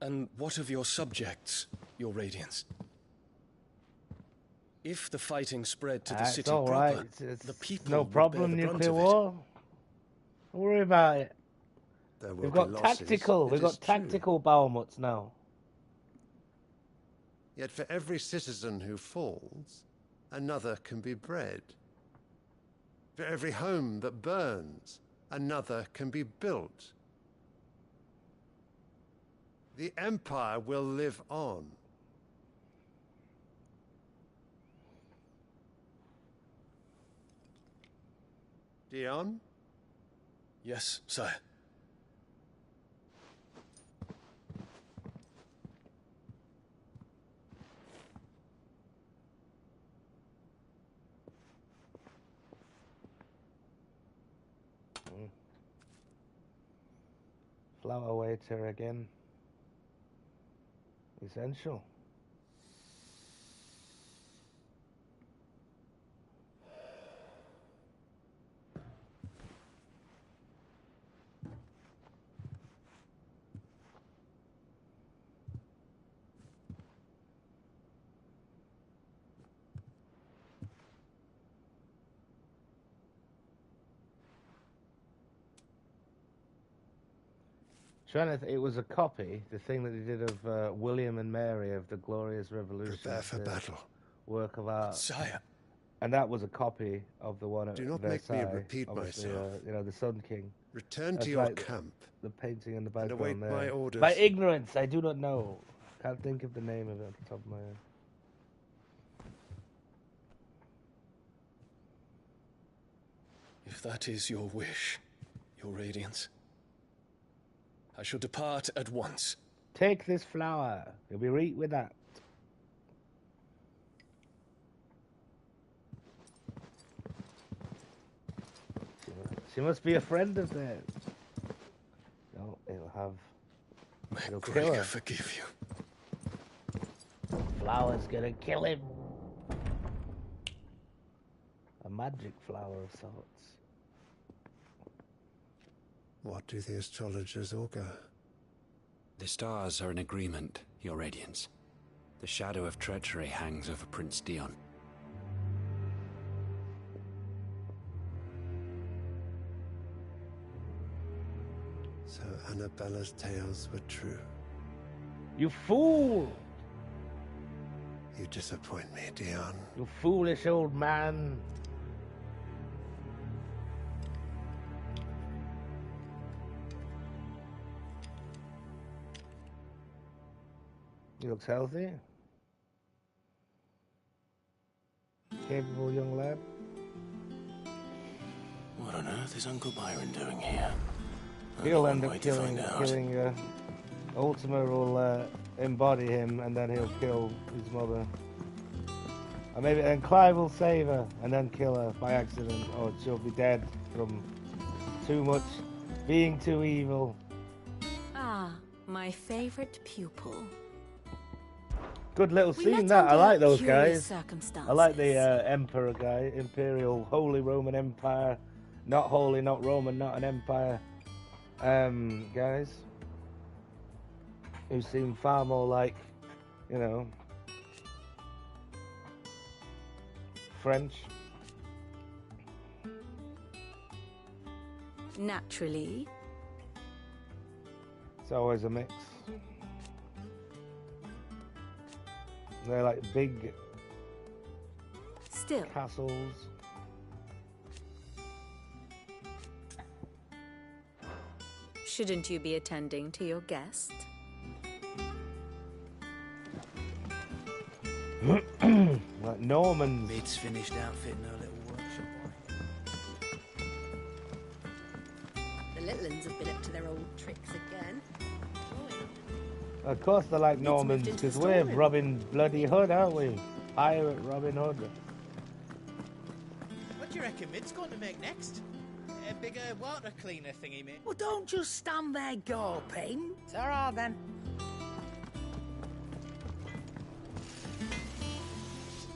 And what of your subjects, Your Radiance? If the fighting spread to the city proper, right. the people no would problem, bear the brunt nuclear of it. war. Don't worry about it. There will We've be got losses, tactical. it We've got is true. tactical Bahamuts now. Yet for every citizen who falls, another can be bred. For every home that burns, another can be built. The Empire will live on. Dion? Yes, sire. Flower waiter again. Essential. It was a copy, the thing that they did of William and Mary of the Glorious Revolution. Prepare for battle. Work of art. Sire. And that was a copy of the one at Do not Versailles. make me repeat obviously, myself. You know, the Sun King. Return That's to your right, camp. The painting in the And await background there. my orders. By ignorance, I do not know. Can't think of the name of it off the top of my head. If that is your wish, Your Radiance, I shall depart at once. Take this flower. You'll be right with that. She must be a friend of theirs. No, it'll have. It'll kill Gregor her. forgive you. Flower's gonna kill him. A magic flower of sorts. What do the astrologers augur? The stars are in agreement, Your Radiance. The shadow of treachery hangs over Prince Dion. So Annabella's tales were true. You fool! You disappoint me, Dion. You foolish old man. He looks healthy. Capable young lad. What on earth is Uncle Byron doing here? He'll Only end one up way to find out. killing Ultima will embody him, and then he'll kill his mother. Or maybe then Clive will save her, and then kill her by accident, or she'll be dead from too much, being too evil. Ah, my favorite pupil. Good little We scene met that. I under like those curious guys. circumstances. I like the Emperor guy, Imperial, Holy Roman Empire, not holy, not Roman, not an empire. Guys who seem far more like, you know, French. Naturally. It's always a mix. They're like big Still. castles. Shouldn't you be attending to your guest? Like Normans. Mid's finished outfitting her little workshop. The little uns have been up to their old tricks again. Of course they're like Normans, moved into because the we're storeroom. Robin bloody Hood, aren't we? Pirate Robin Hood. What do you reckon Mid's going to make next? A bigger water cleaner thingy, mate? Well, don't just stand there gawping. It's all right, then.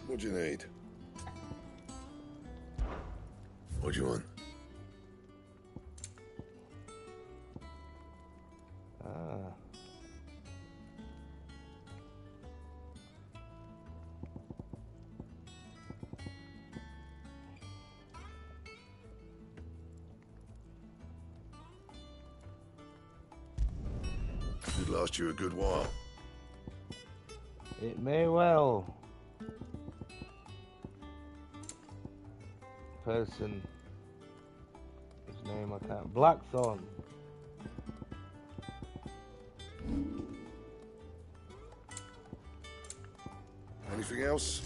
What do you need? What do you want? Ah. Should last you a good while. It may well. Person. His name I can't. Blackthorn. Anything else?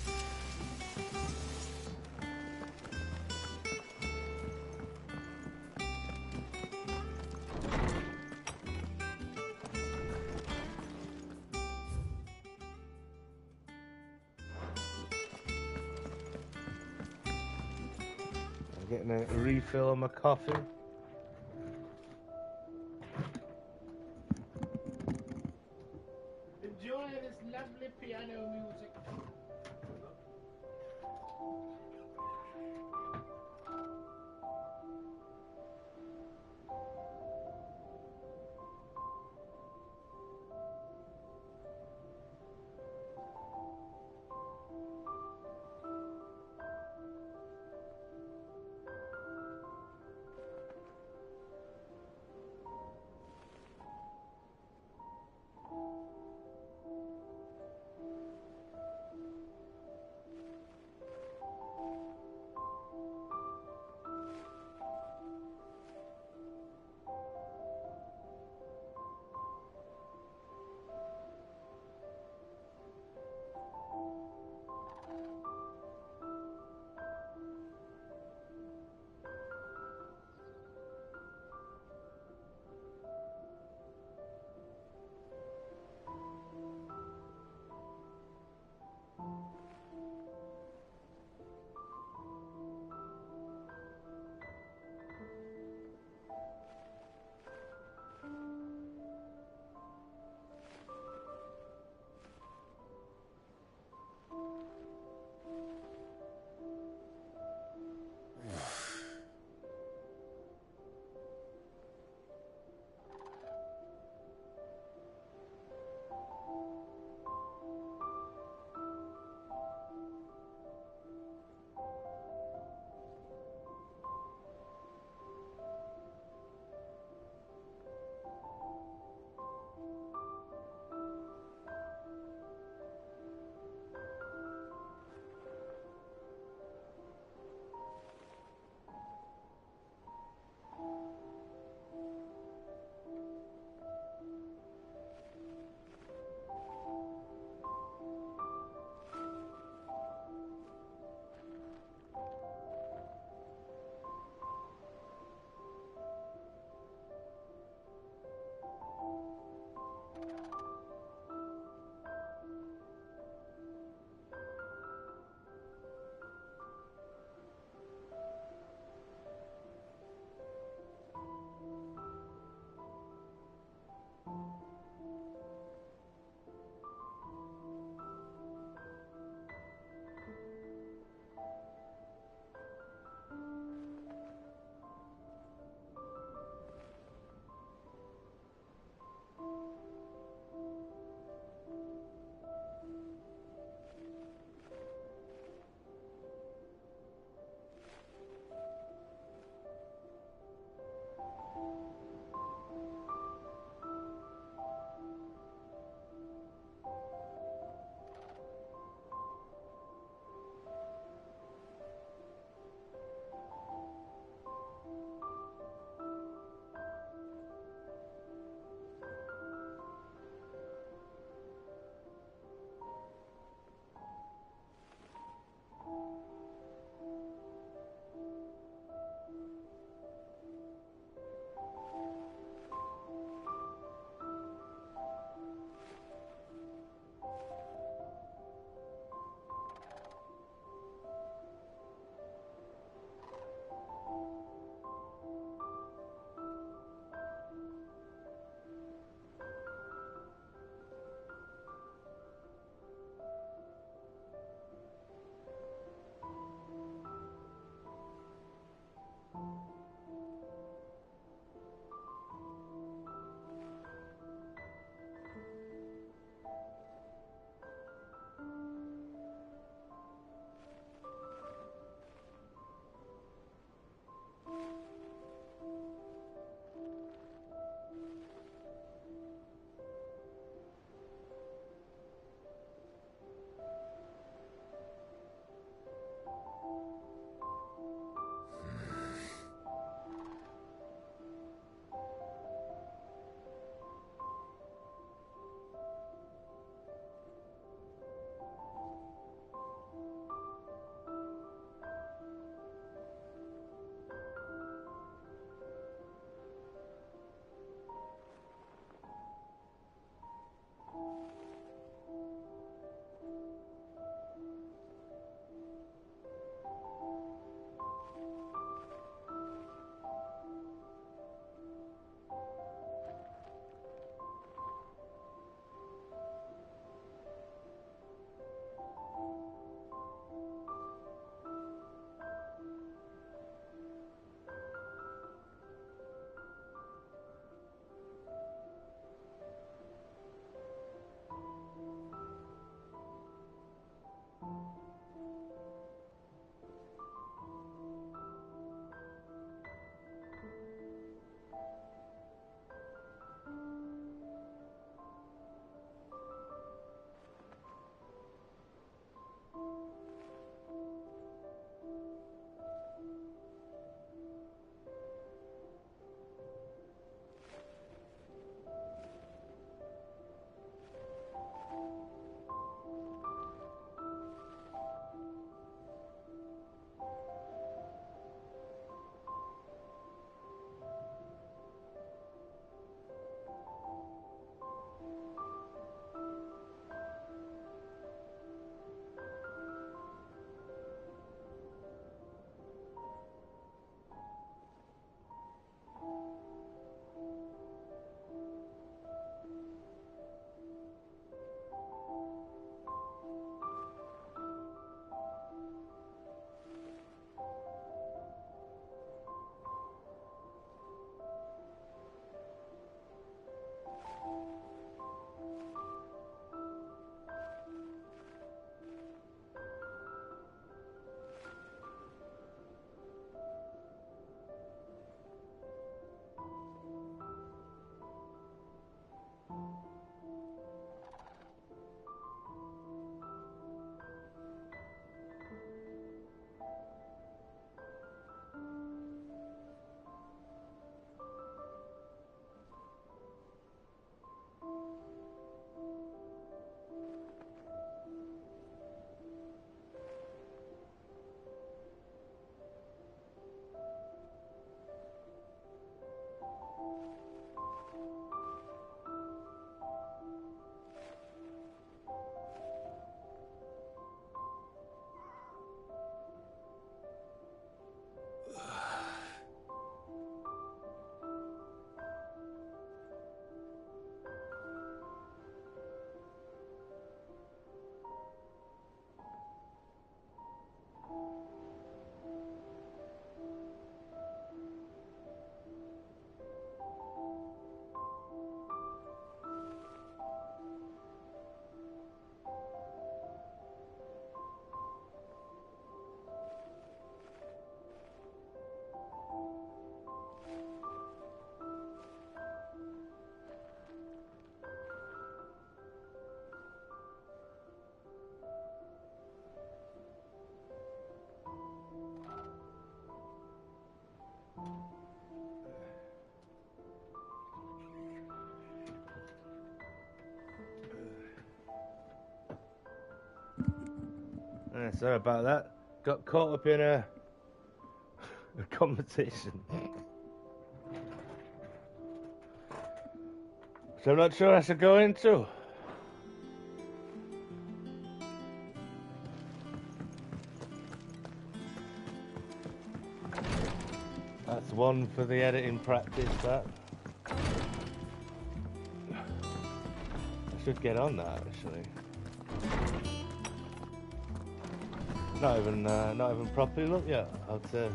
I'm getting a refill on my coffee. Enjoy this lovely piano music. Sorry about that. Got caught up in a conversation. So I'm not sure I should go into. That's one for the editing practice, that. I should get on that, actually. Not even properly looked yet. How to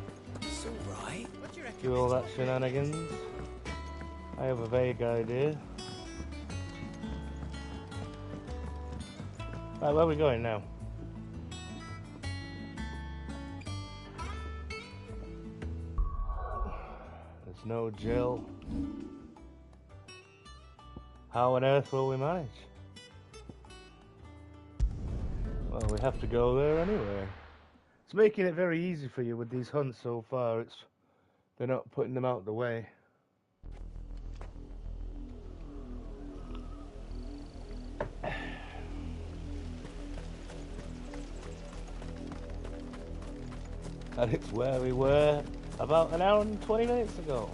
do all that shenanigans. I have a vague idea. Right, where are we going now? There's no Jill. How on earth will we manage? Well, we have to go there anyway. It's making it very easy for you with these hunts so far. They're not putting them out the way. And it's where we were about an hour and 20 minutes ago.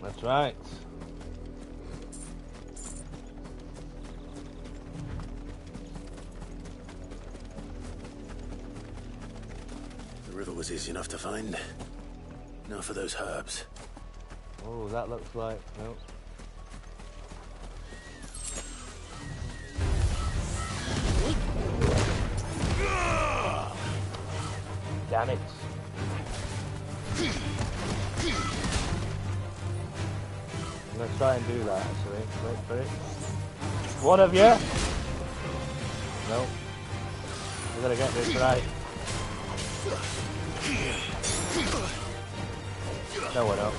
That's right. The river was easy enough to find. Now for those herbs. Oh, that looks like... Nope. Damn it. I'm gonna try and do that, actually. Wait for it. One of you! Nope. We gotta get this right. No, we're not.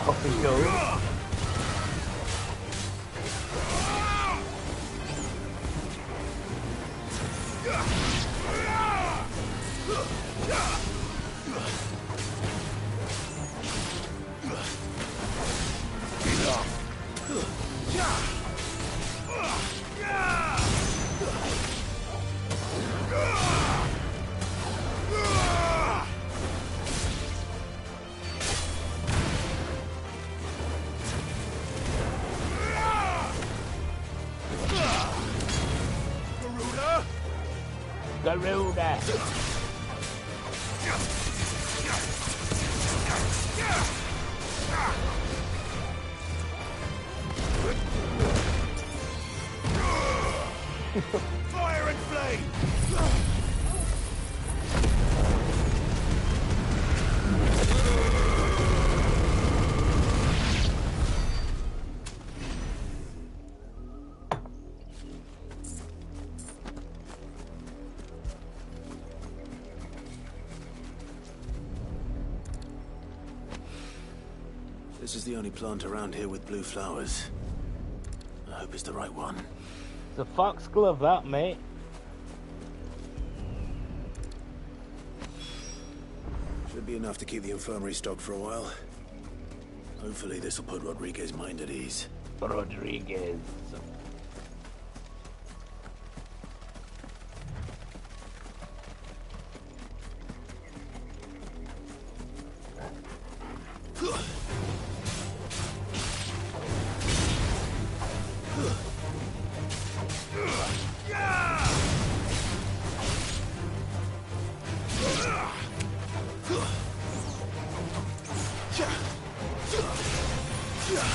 Off he goes. Garuda! Fire and flame! This is the only plant around here with blue flowers. I hope it's the right one. It's a foxglove, that, mate. Should be enough to keep the infirmary stocked for a while. Hopefully this will put Rodriguez's mind at ease. Rodriguez. Yeah.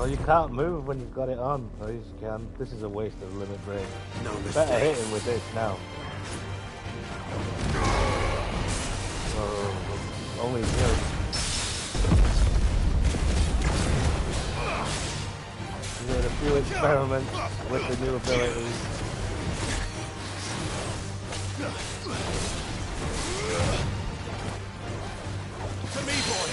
Well, you can't move when you've got it on. Or you can. This is a waste of limit break. No Better hit him with this now. Oh, only good. We made a few experiments with the new abilities. To me, boy.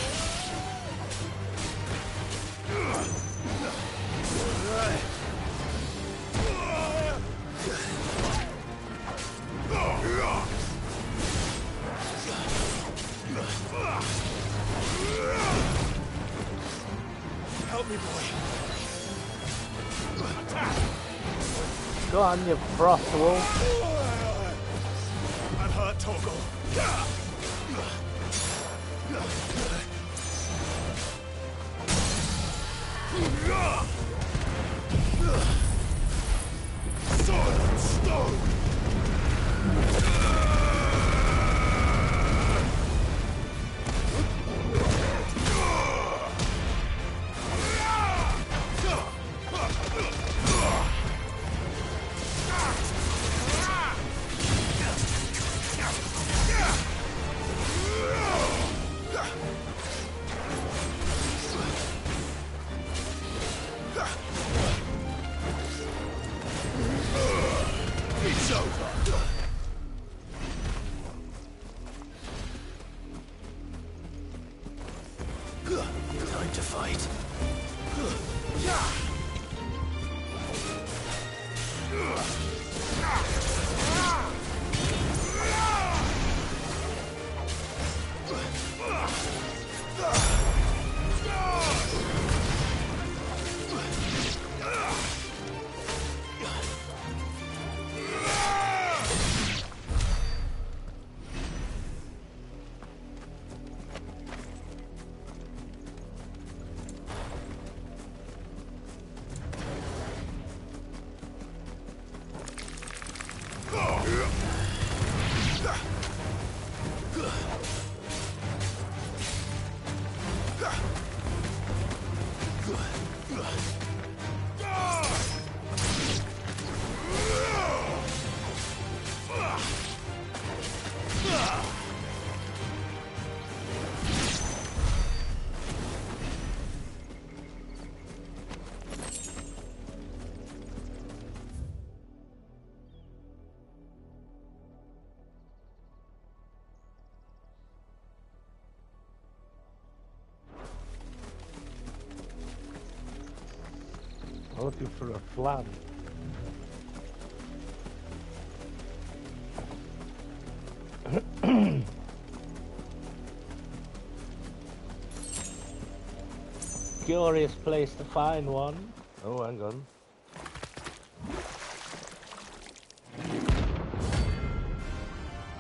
Help me, boy. Go on, you frost wolf. I'm hurt, Torgal. Sword and stone. It's over. Time to fight. I'm looking for a flan. Curious place to find one. Oh, hang on.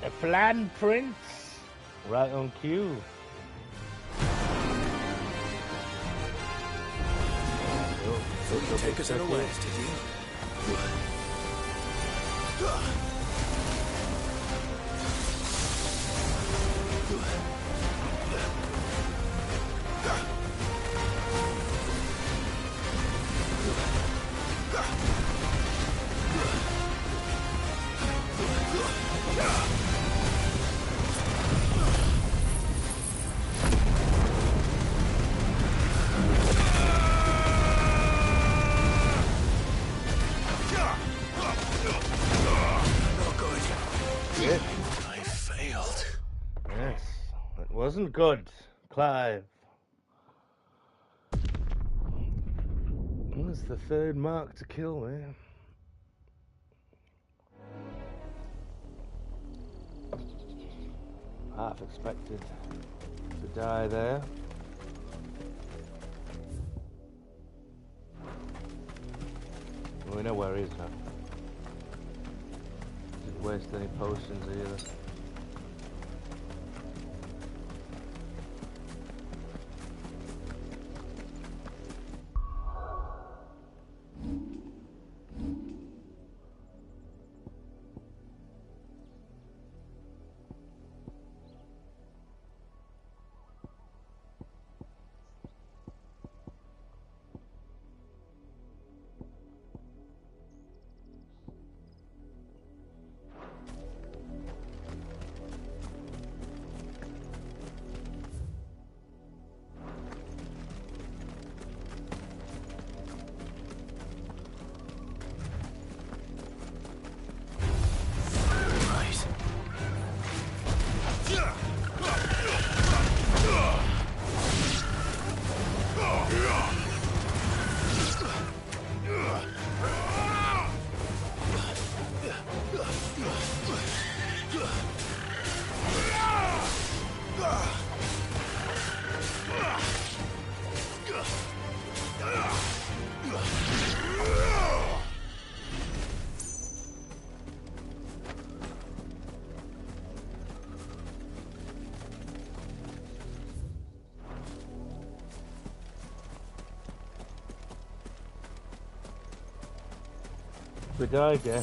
A flan prince, right on cue. You take us out of west, did you? Wasn't good, Clive. That's the third mark to kill, man. Half expected to die there. We know where he is now. Didn't waste any potions either. We died, yeah.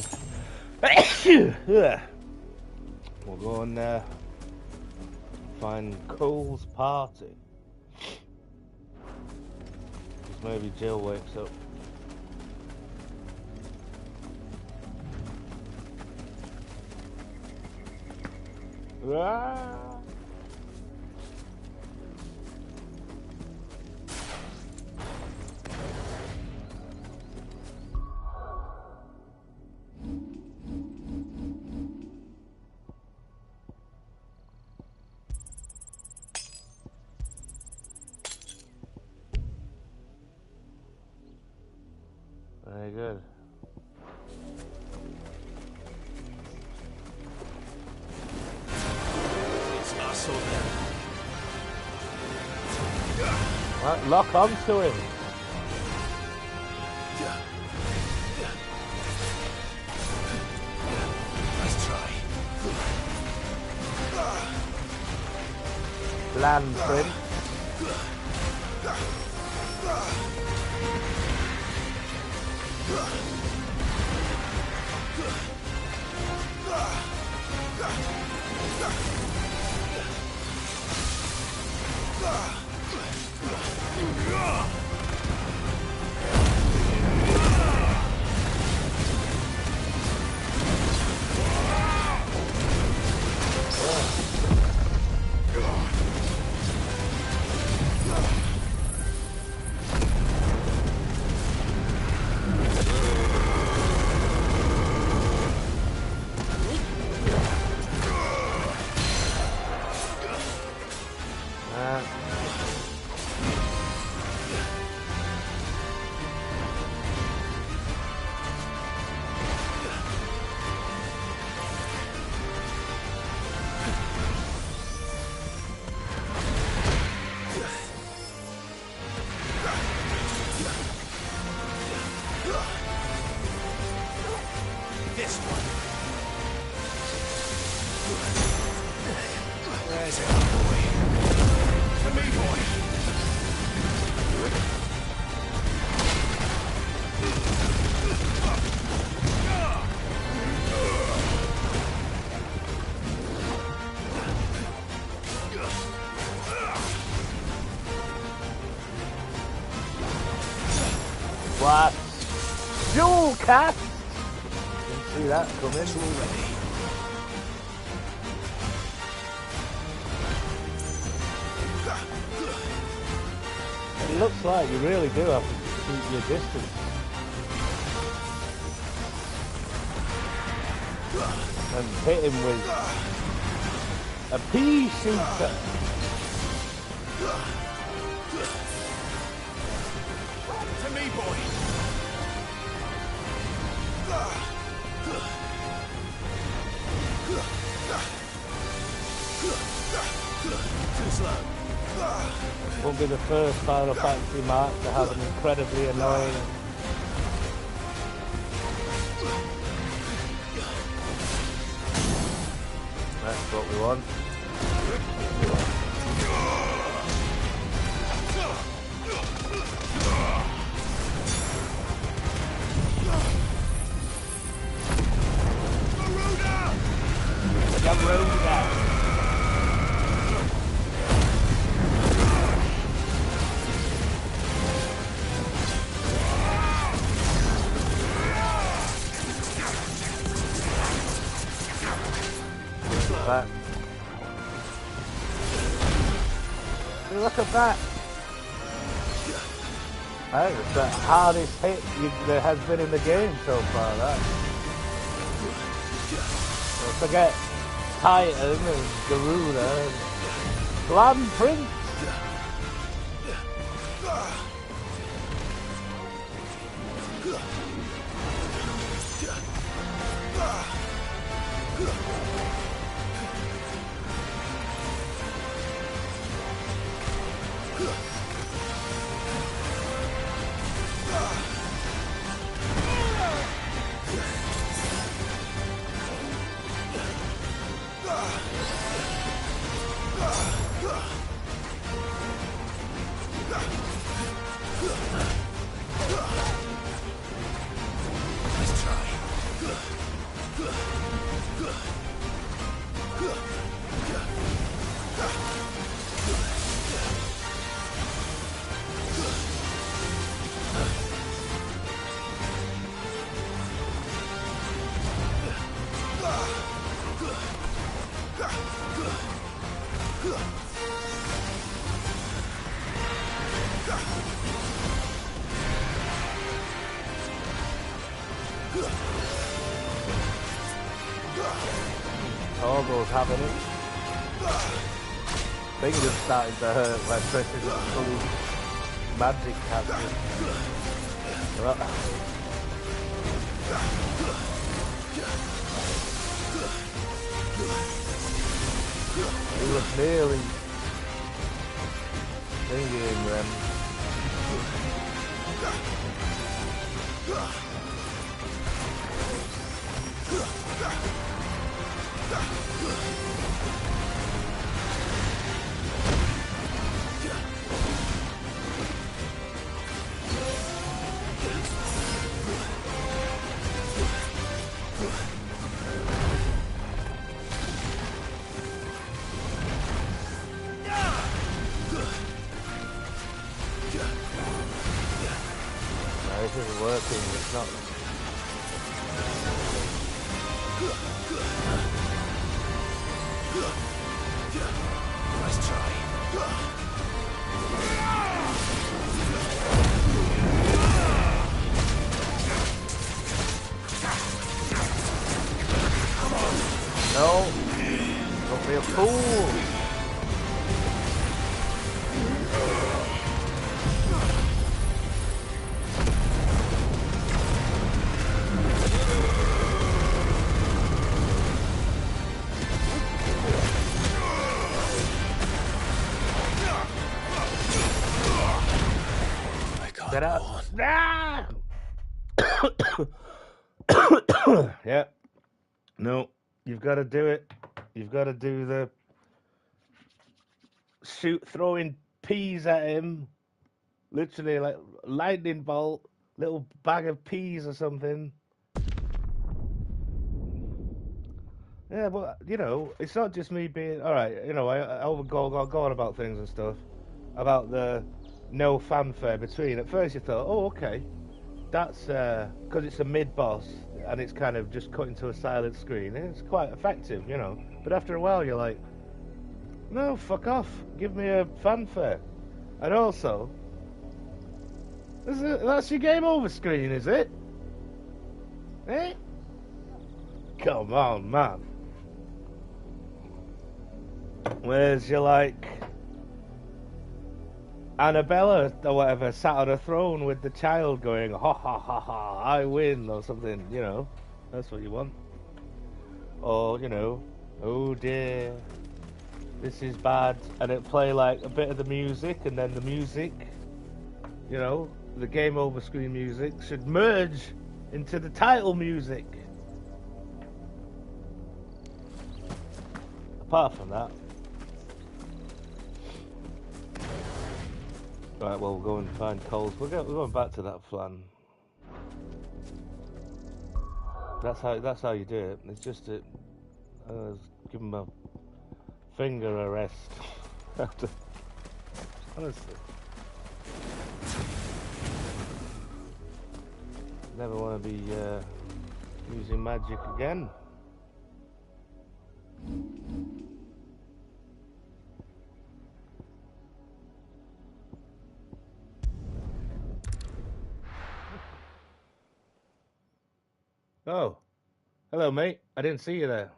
We'll go and find Cole's party. Because maybe Jill wakes up. Ah! Very good. It's us or them. Right, lock onto him. Let's try. Land Prince. Where's it, boy? To me, boy. What? Dual cast? Didn't see that coming already. It looks like you really do have to keep your distance. And hit him with a pea shooter. To me, boy. Too slow. Won't be the first Final Fantasy mark to have an incredibly annoying that's what we want. Look at that! I think it's the hardest hit there has been in the game so far, that. Forget Titan and Garuda and Glam Prince! Let's try. Torgo's having it. Fingers starting to hurt when pressing the full magic casting. He was nearly thinking them. This isn't working, it's not. Let's try. No, don't be a fool. Get out. Ah! Yeah. No, you've got to do it. You've got to do the throwing peas at him. Literally like lightning bolt, little bag of peas or something. Yeah, but you know, it's not just me being alright. You know, I would go on about things and stuff, about the no fanfare between. At first, you thought, oh, okay, that's because it's a mid-boss and it's kind of just cut into a silent screen. And it's quite effective, you know. But after a while, you're like, no, fuck off. Give me a fanfare. And also, that's your game over screen, is it? Eh? Come on, man. Where's your, like, Annabella or whatever sat on a throne with the child going, ha ha ha ha, I win, or something, you know? That's what you want. Or, you know, oh dear, this is bad. And it'll play, like, a bit of the music, and then the music, you know, the game over screen music should merge into the title music. Apart from that. Right, well, we'll go and find Coles. We're going back to that plan. That's how you do it. It's just to give him a finger a rest. Honestly. Never want to be using magic again. Oh, hello, mate. I didn't see you there.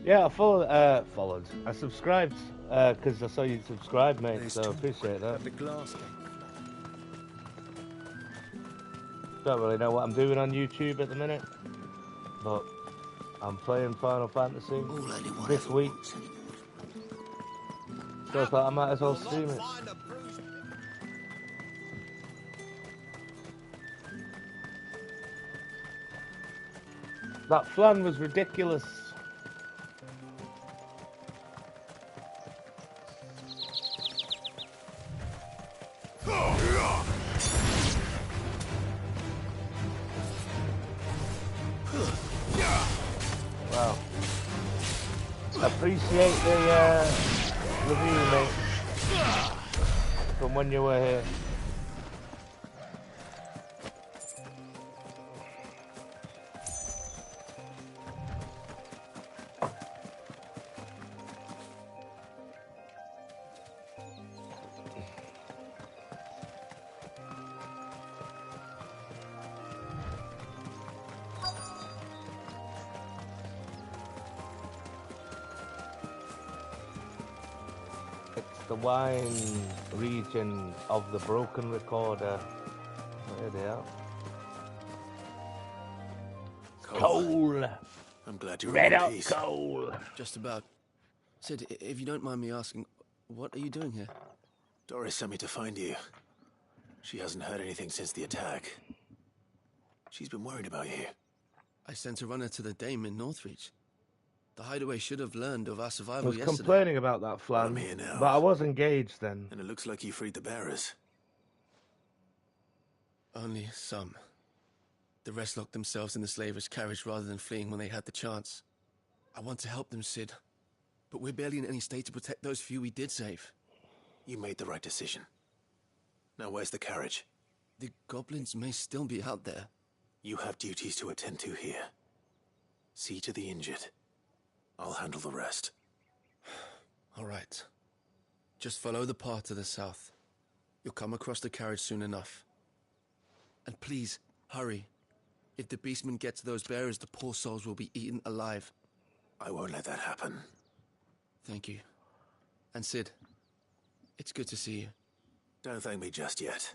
Yeah, I followed. I subscribed because I saw you subscribe, mate. So I appreciate that. Don't really know what I'm doing on YouTube at the minute, but I'm playing Final Fantasy this week. So I thought I might as well stream it. That flan was ridiculous. Wow. Appreciate the review, mate. From when you were here. The wine region of the broken recorder. There they are. Coal. I'm glad you're Red in hot peace. coal. Just about. Sid, if you don't mind me asking, what are you doing here? Doris sent me to find you. She hasn't heard anything since the attack. She's been worried about you. I sent a runner to the Dame in Northreach. The hideaway should have learned of our I survival was yesterday. complaining about that flan, I'm here now. but I was engaged then. And it looks like you freed the bearers. Only some. The rest locked themselves in the slaver's carriage rather than fleeing when they had the chance. I want to help them, Sid. But we're barely in any state to protect those few we did save. You made the right decision. Now where's the carriage? The goblins may still be out there. You have duties to attend to here. See to the injured. I'll handle the rest. All right. Just follow the path to the south. You'll come across the carriage soon enough. And please, hurry. If the beastmen get to those bearers, the poor souls will be eaten alive. I won't let that happen. Thank you. And Sid, it's good to see you. Don't thank me just yet.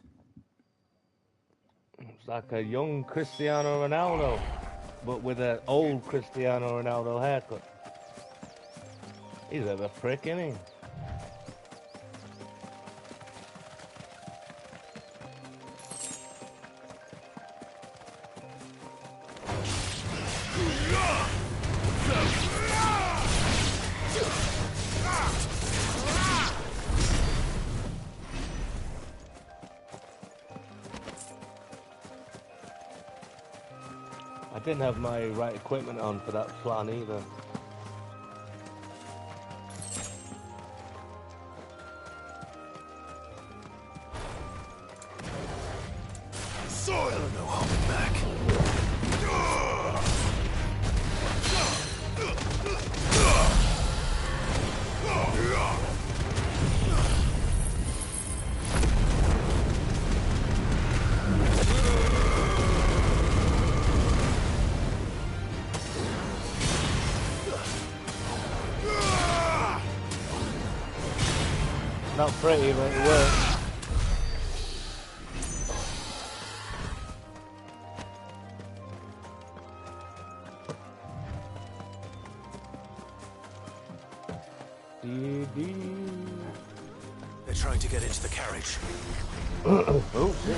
It's like a young Cristiano Ronaldo, but with an old Cristiano Ronaldo haircut. He's a bit of a prick, isn't he? I didn't have my right equipment on for that flan either. Soil! No holding back. Not pretty, but it works. They're trying to get into the carriage. Oh, shit.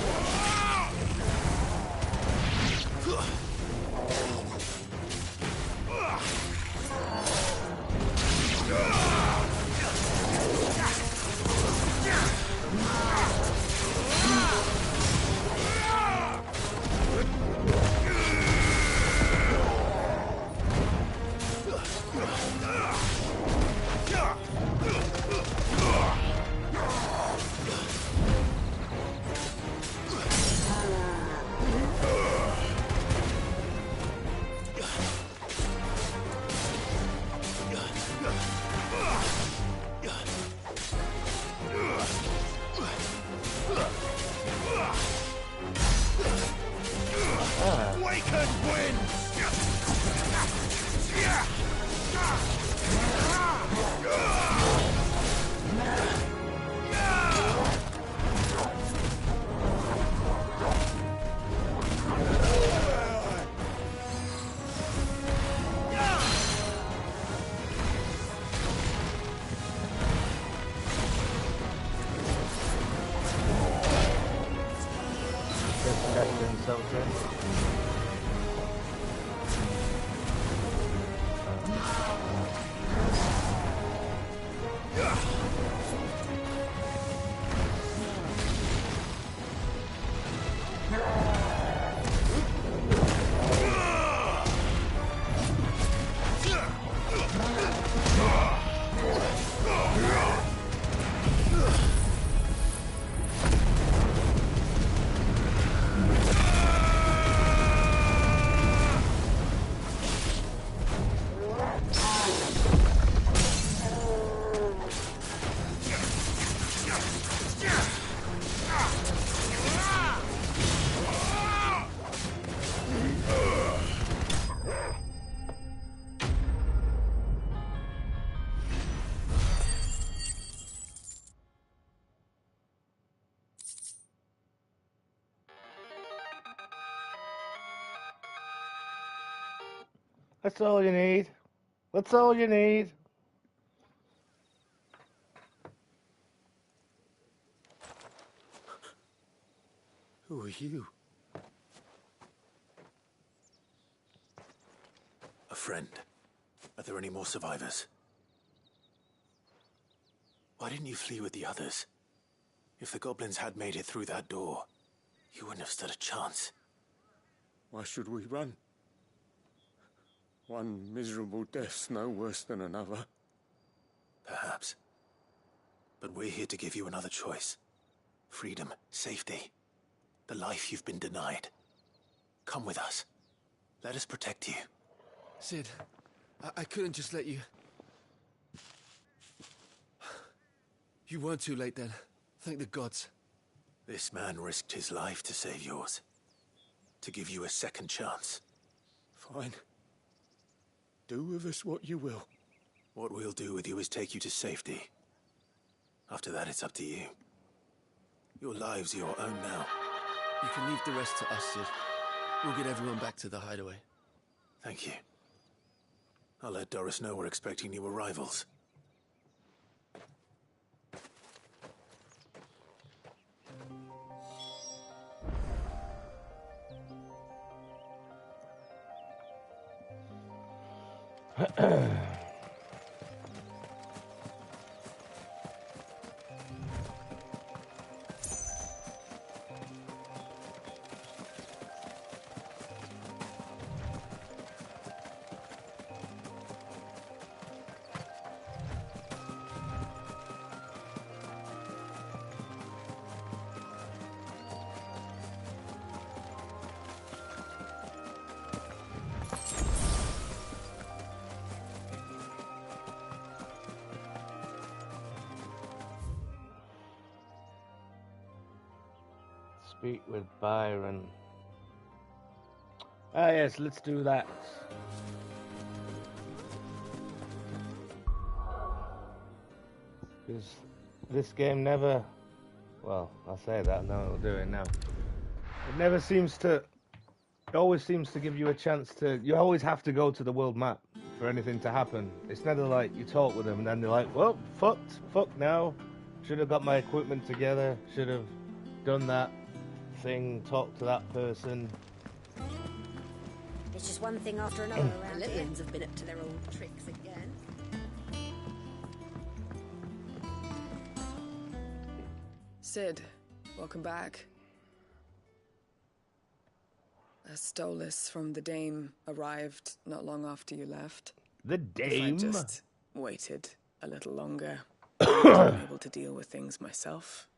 themselves in. That's all you need. That's all you need. Who are you? A friend. Are there any more survivors? Why didn't you flee with the others? If the goblins had made it through that door, you wouldn't have stood a chance. Why should we run? One miserable death's no worse than another. Perhaps. But we're here to give you another choice. Freedom, safety, the life you've been denied. Come with us. Let us protect you. Sid, I couldn't just let you... You weren't too late then. Thank the gods. This man risked his life to save yours. To give you a second chance. Fine. Do with us what you will. What we'll do with you is take you to safety. After that, it's up to you. Your lives are your own now. You can leave the rest to us, Sid. We'll get everyone back to the hideaway. Thank you. I'll let Doris know we're expecting new arrivals. Speak with Byron. Ah, yes, let's do that. Because this game never... Well, I'll say that, no, I'll do it now. It never seems to... It always seems to give you a chance to... You always have to go to the world map for anything to happen. It's never like you talk with them and then they're like, well, fuck now. Should have got my equipment together. Should have done that thing, talk to that person. It's just one thing after another around here. The Litwins have been up to their old tricks again. Sid, welcome back. A Stolas from the Dame arrived not long after you left. The Dame? If I just waited a little longer, I'd be able to deal with things myself.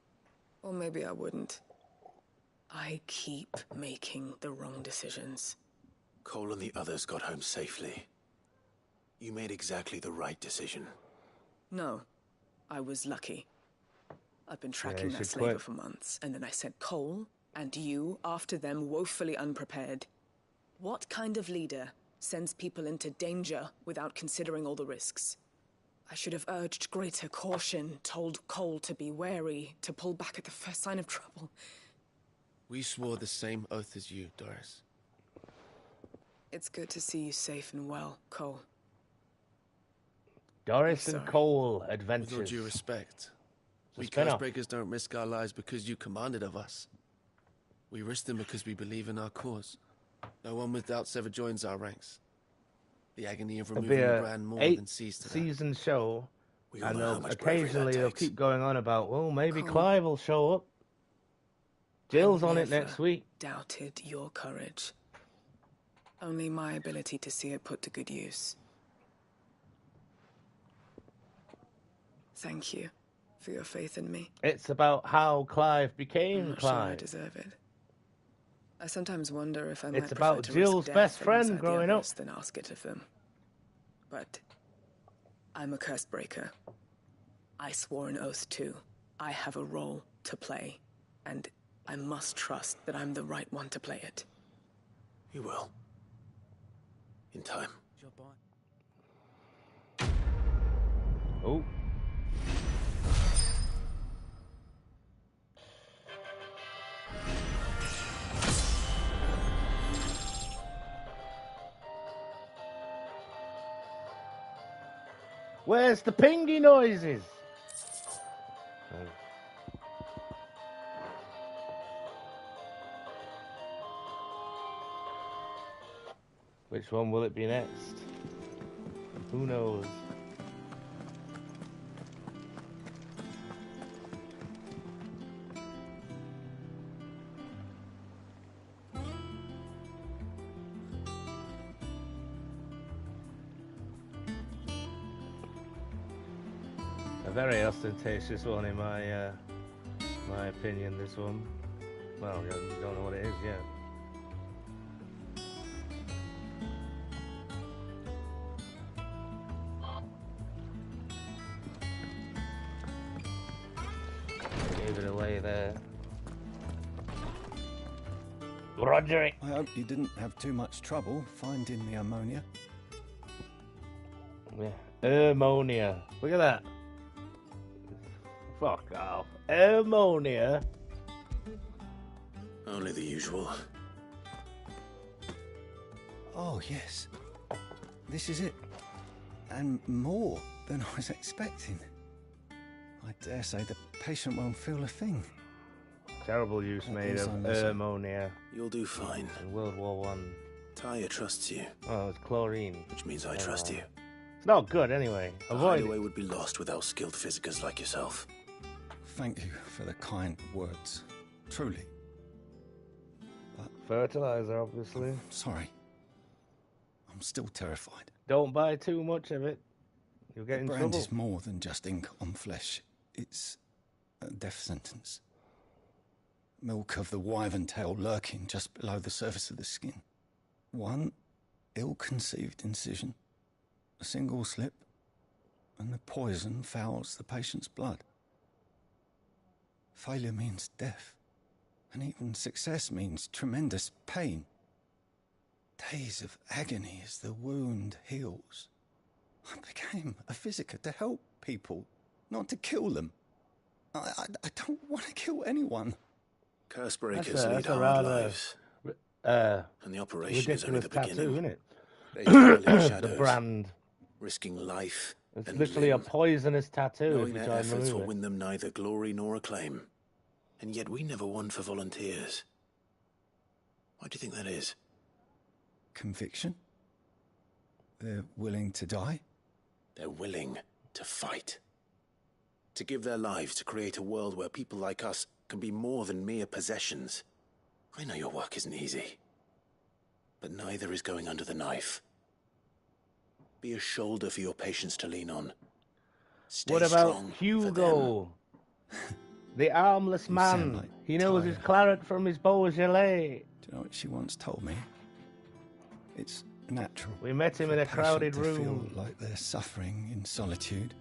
Or maybe I wouldn't. I keep making the wrong decisions. Cole and the others got home safely. You made exactly the right decision. No, I was lucky. I've been tracking that slaver for months, and then I sent Cole and you after them woefully unprepared. What kind of leader sends people into danger without considering all the risks? I should have urged greater caution, told Cole to be wary, to pull back at the first sign of trouble. We swore the same oath as you, Doris. It's good to see you safe and well, Cole. Doris and Cole adventures. With all due respect, we spin-off. Cursebreakers don't risk our lives because you commanded of us. We risk them because we believe in our cause. No one with doubts ever joins our ranks. The agony of removing the brand more than sees to that. Season show, We all and know how much bravery occasionally that they'll takes. keep going on about, well, maybe Cole, Clive will show up. Jill's on it never next week. Doubted your courage. Only my ability to see it put to good use. Thank you for your faith in me. It's about how Clive became I'm not sure I Clive. deserve it. I sometimes wonder if I might It's prefer about to Jill's risk best death friend alongside the growing up. others than ask it of them. But I'm a curse breaker. I swore an oath too. I have a role to play, and I must trust that I'm the right one to play it. You will. In time. Oh. Where's the pingy noises? Oh. Which one will it be next? Who knows? A very ostentatious one in my opinion, this one. Well, you don't know what it is yet. Gave it away there. Roger. I hope you didn't have too much trouble finding the ammonia. Yeah. Ammonia. Look at that. Fuck off. Ammonia. Only the usual. Oh, yes. This is it. And more than I was expecting. I dare say the patient won't feel a thing. Terrible use made of ammonia. You'll do fine. In World War One. Talia trusts you. Oh, it's chlorine. Which means I trust you. It's not good anyway. The Avoid hideaway it. would be lost without skilled physicers like yourself. Thank you for the kind words. Truly. But fertilizer, obviously. Sorry. I'm still terrified. Don't buy too much of it. You'll get in brand trouble. is more than just ink on flesh. It's a death sentence. Milk of the wyvern tail lurking just below the surface of the skin. One ill-conceived incision, a single slip, and the poison fouls the patient's blood. Failure means death, and even success means tremendous pain. Days of agony as the wound heals. I became a physiker to help people, not to kill them. I don't want to kill anyone. Curse breakers That's lead a hard rather, lives. And the operation is only ridiculous the tattoo, beginning. isn't it? They trail in The shadows, brand. risking life. It's and literally a limb, poisonous tattoo knowing if you their try and efforts will remove it. win them neither glory nor acclaim. And yet we never won for volunteers. Why do you think that is? Conviction? They're willing to die? They're willing to fight. To give their lives to create a world where people like us can be more than mere possessions. I know your work isn't easy. But neither is going under the knife. Be a shoulder for your patients to lean on. Stay What about strong Hugo? The armless man. like He knows his claret from his Beaujolais. Do you know what she once told me? It's natural. We met him for in a patient crowded to room. Feel like they're suffering in solitude.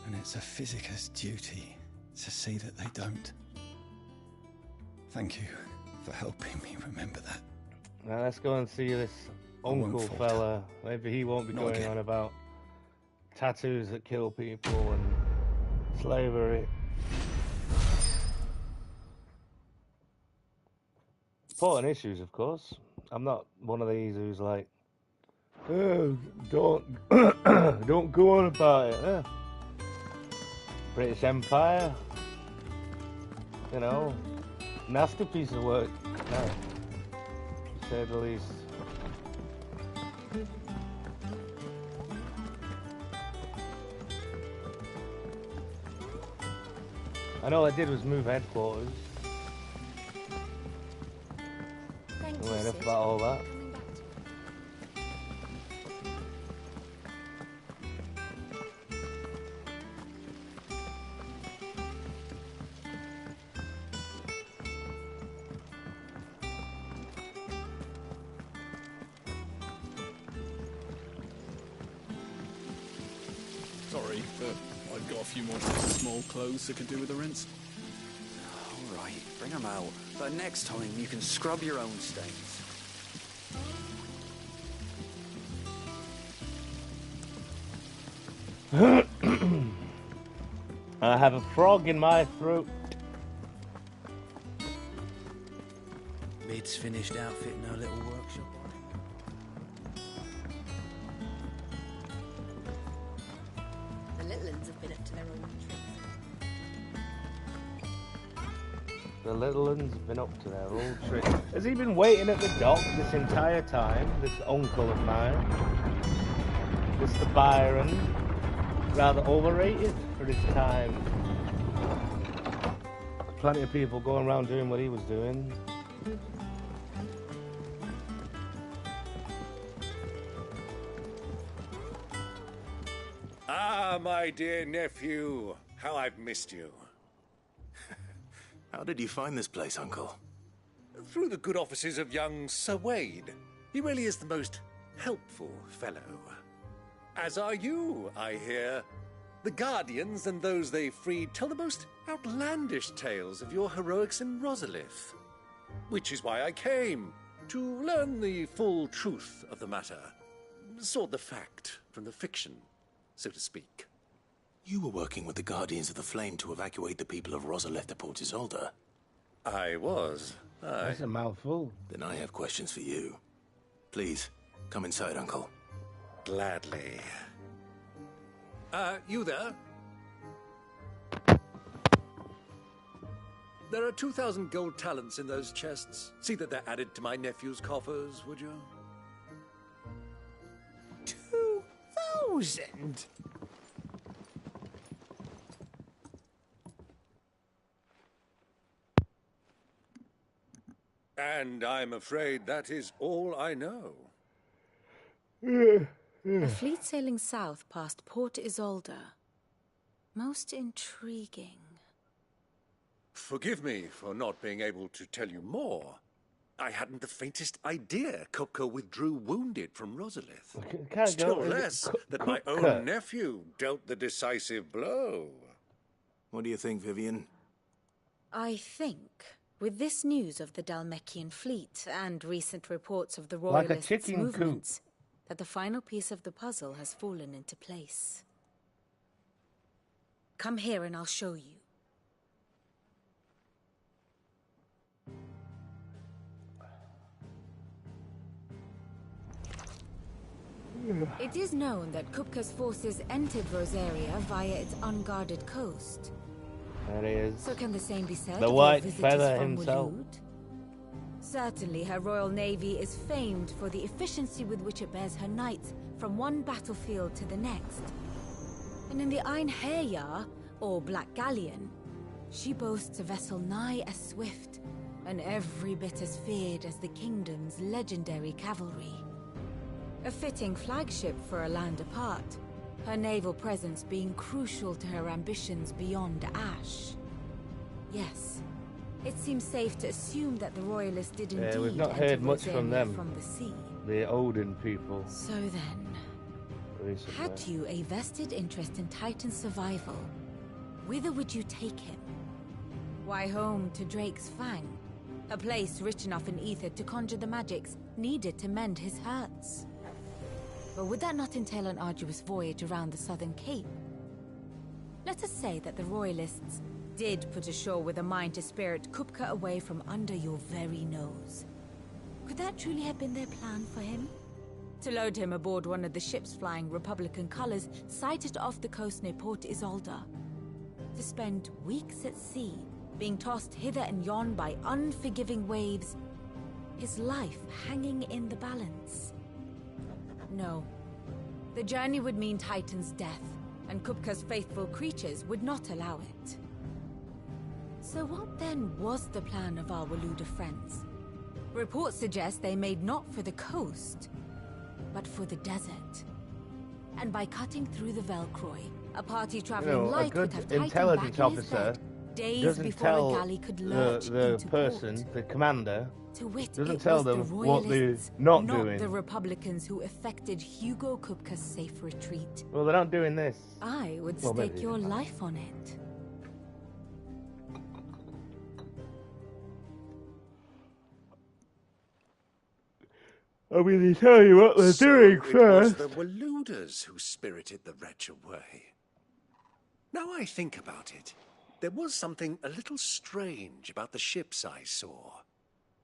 And it's a physicist's duty to see that they don't. Thank you for helping me remember that. Now let's go and see this uncle fella. Maybe he won't be Not going again. on about tattoos that kill people and slavery. Important issues, of course. I'm not one of these who's like, oh, don't don't go on about it. British Empire, you know, Nasty piece of work, no, to say the least. I know all I did was move headquarters. Thank Don't you, worry enough Sid. about all that. Sorry, but I've got a few more small clothes that could do with a rinse. All right, bring them out. But next time, you can scrub your own stains. I have a frog in my throat. Mid's finished outfitting her little workshop. The little ones have been up to their own tricks. The little one's been up to their old trick. Has he been waiting at the dock this entire time? This uncle of mine? Mr. Byron? Rather overrated for his time. Plenty of people going around doing what he was doing. Ah, my dear nephew. How I've missed you. How did you find this place, Uncle? Through the good offices of young Sir Wade. He really is the most helpful fellow. As are you, I hear. The Guardians and those they freed tell the most outlandish tales of your heroics in Rosalith. Which is why I came, to learn the full truth of the matter. Sort the fact from the fiction, so to speak. You were working with the Guardians of the Flame to evacuate the people of Rosalith to Port Isolde. I was. That's a mouthful. Then I have questions for you. Please, come inside, Uncle. Gladly. You there? There are 2,000 gold talents in those chests. See that they're added to my nephew's coffers, would you? 2,000? And I'm afraid that is all I know. A fleet sailing south past Port Isolde. Most intriguing. Forgive me for not being able to tell you more. I hadn't the faintest idea Kupka withdrew wounded from Rosalith. Still less that my own nephew dealt the decisive blow. What do you think, Vivian? I think, with this news of the Dalmekian fleet and recent reports of the Like a Royalists' chicken coop. movements, that the final piece of the puzzle has fallen into place. Come here and I'll show you. It is known that Kupka's forces entered Rosaria via its unguarded coast. There he is. So can the same be said The of White your visitors Feather from himself. Waloed? Certainly, her Royal Navy is famed for the efficiency with which it bears her knights from one battlefield to the next. And in the Einherjar, or Black Galleon, she boasts a vessel nigh as swift and every bit as feared as the kingdom's legendary cavalry. A fitting flagship for a land apart, her naval presence being crucial to her ambitions beyond Ash. Yes, it seems safe to assume that the Royalists did indeed We've not enter heard much from Rosaria them. from the sea. The Odin people. So then, Recently. had you a vested interest in Titan's survival, whither would you take him? Why, home to Drake's Fang, a place rich enough in ether to conjure the magics needed to mend his hurts. But would that not entail an arduous voyage around the southern cape? Let us say that the Royalists did put ashore with a mind to spirit Kupka away from under your very nose. Could that truly have been their plan for him? To load him aboard one of the ships flying Republican colors sighted off the coast near Port Isolde. To spend weeks at sea being tossed hither and yon by unforgiving waves, his life hanging in the balance. No. The journey would mean Titan's death, and Kupka's faithful creatures would not allow it. So what then was the plan of our Waluda friends? Reports suggest they made not for the coast, but for the desert. And by cutting through the Velcroy, a party traveling light would have Titan back in his bed, days before a galley could lurch into person, the commander, to wit, doesn't it tell was them the what they're Royalists, not not doing. the Republicans who effected Hugo Kupka's safe retreat. Well, they're not doing this. I would Well, stake maybe your they are. life on it. I mean, they tell you what they're doing It was first. the Waludas who spirited the wretch away. Now I think about it, there was something a little strange about the ships I saw.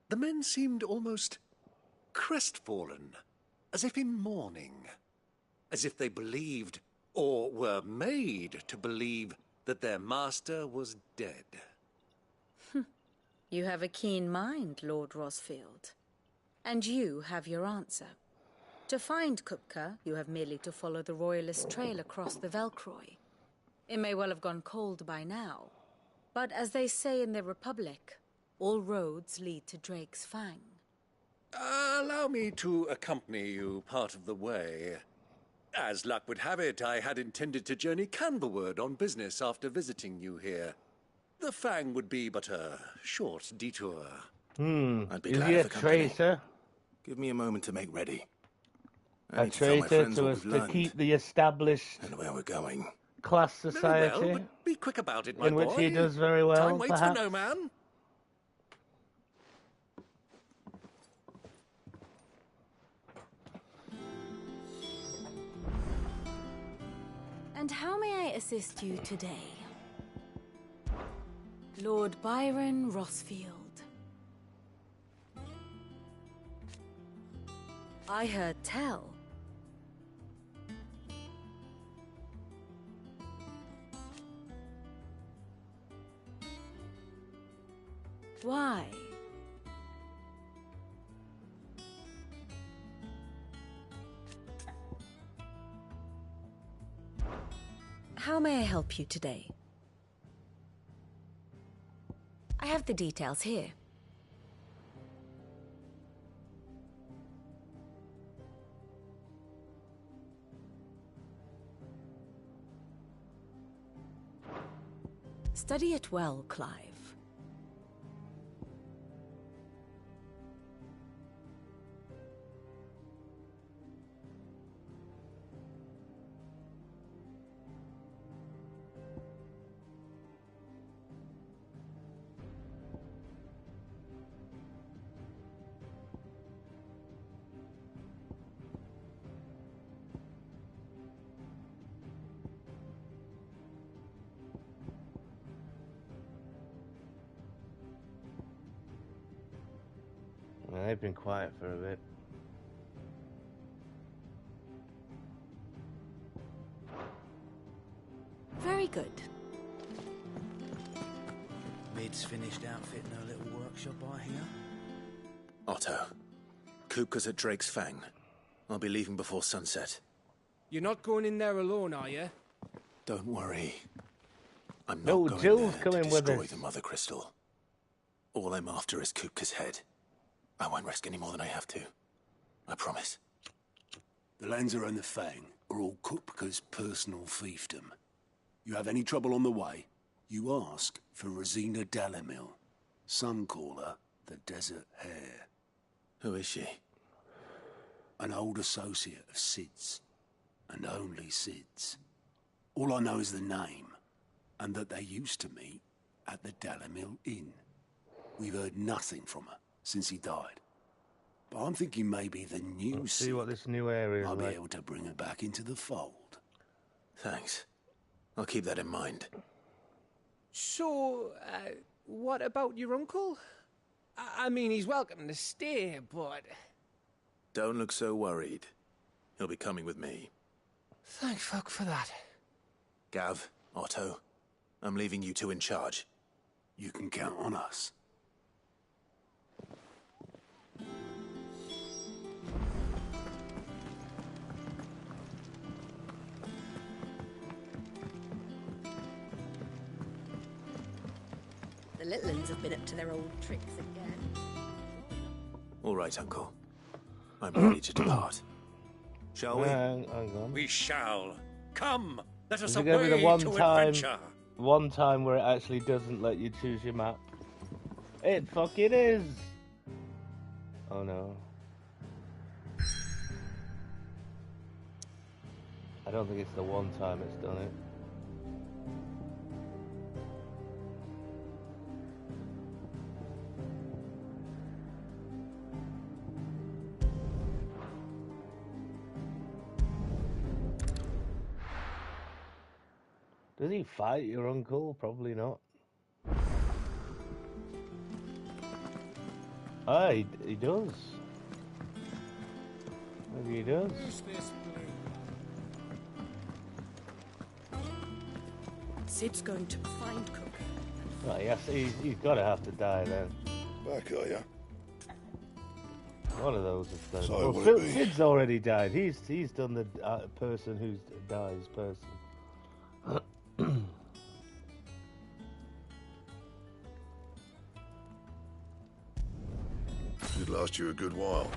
The men seemed almost crestfallen, as if in mourning, as if they believed, or were made to believe, that their master was dead. You have a keen mind, Lord Rosfield. And you have your answer. To find Kupka, you have merely to follow the Royalist trail across the Velcroy. It may well have gone cold by now, but as they say in the Republic, all roads lead to Drake's Fang. Allow me to accompany you part of the way. As luck would have it, I had intended to journey Canberward on business after visiting you here. The Fang would be but a short detour. I'd be Is glad he a of the company. traitor? Give me a moment to make ready. I A need to tell my traitor friends to what us we've to learned keep the established and where we're going. class Very society, well, but be quick about it, my in boy. which he does very well, Time waits perhaps. for no man. And how may I assist you today? Lord Byron Rosfield. I heard tell. Why? How may I help you today? I have the details here. Study it well, Clive. Well, they've been quiet for a bit. Very good. Mid's finished outfitting her little workshop, I hear. Otto, Kupka's at Drake's Fang. I'll be leaving before sunset. You're not going in there alone, are you? Don't worry. I'm not No, going Jill's there coming to with destroy us. the Mother Crystal. All I'm after is Kupka's head. I won't risk any more than I have to. I promise. The Lanza and the Fang are all Kupka's personal fiefdom. You have any trouble on the way, you ask for Rosina Dalamil. Some call her the Desert Hare. Who is she? An old associate of Sid's, and only Sid's. All I know is the name, and that they used to meet at the Dalamil Inn. We've heard nothing from her since he died. But I'm thinking maybe the new Let's see Sid what this new area is might be like. able to bring her back into the fold. Thanks. I'll keep that in mind. So, what about your uncle? I mean, he's welcome to stay, but... Don't look so worried. He'll be coming with me. Thank fuck for that. Gav, Otto, I'm leaving you two in charge. You can count on us. The little uns have been up to their old tricks again. All right, Uncle. I'm ready to depart. Shall we? Hang on. We shall. Come, let us Is it going to away be the one to time, adventure. one time where it actually doesn't let you choose your map? It fucking is. Oh no. I don't think it's the one time it's done it. Does he fight your uncle? Probably not. Ah, he does. Maybe he does. Sid's going to find Cook. Oh, yes, he's got to have to die then. Back, are ya? One of those is done. So Well, will it be? Sid's already died. He's done the person who dies person. Should last you a good while.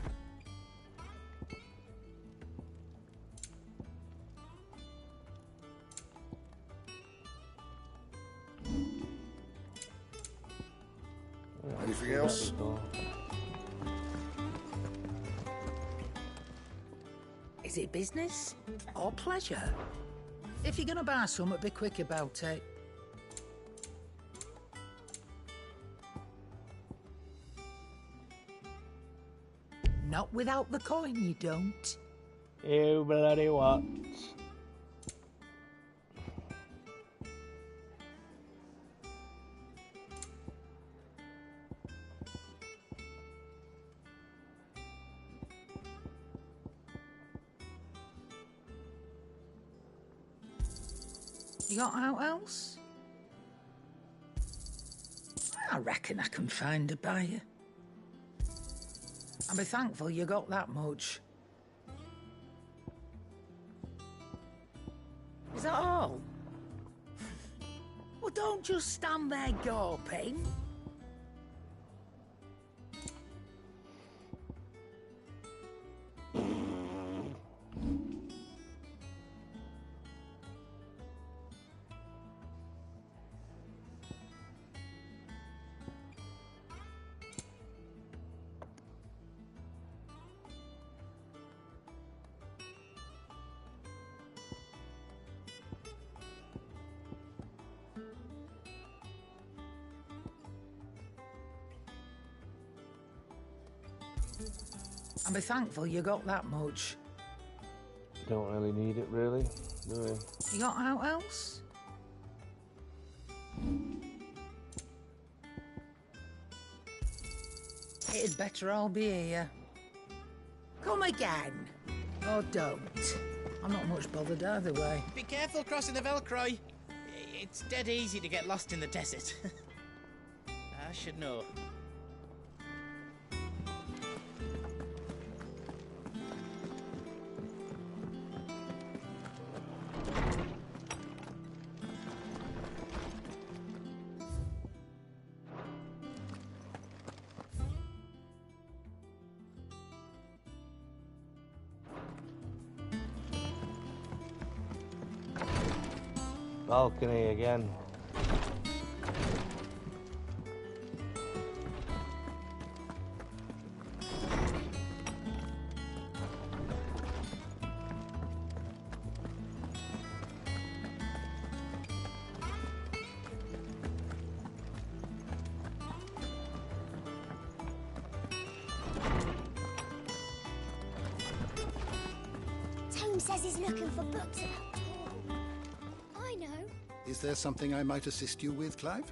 Anything else? Is it business or pleasure? If you're gonna buy something, be quick about it. Not without the coin, you don't. You bloody what? You got out else? I reckon I can find a buyer. And be thankful you got that much. Is that all? Well, don't just stand there gawping. And be thankful you got that much. Don't really need it, really, do we? You got out else? It'd better all be here. Come again. Or don't. I'm not much bothered either way. Be careful crossing the Velcro. It's dead easy to get lost in the desert. I should know. Balcony again. Tome says he's looking for books about Torgal. I know. Is there something I might assist you with, Clive?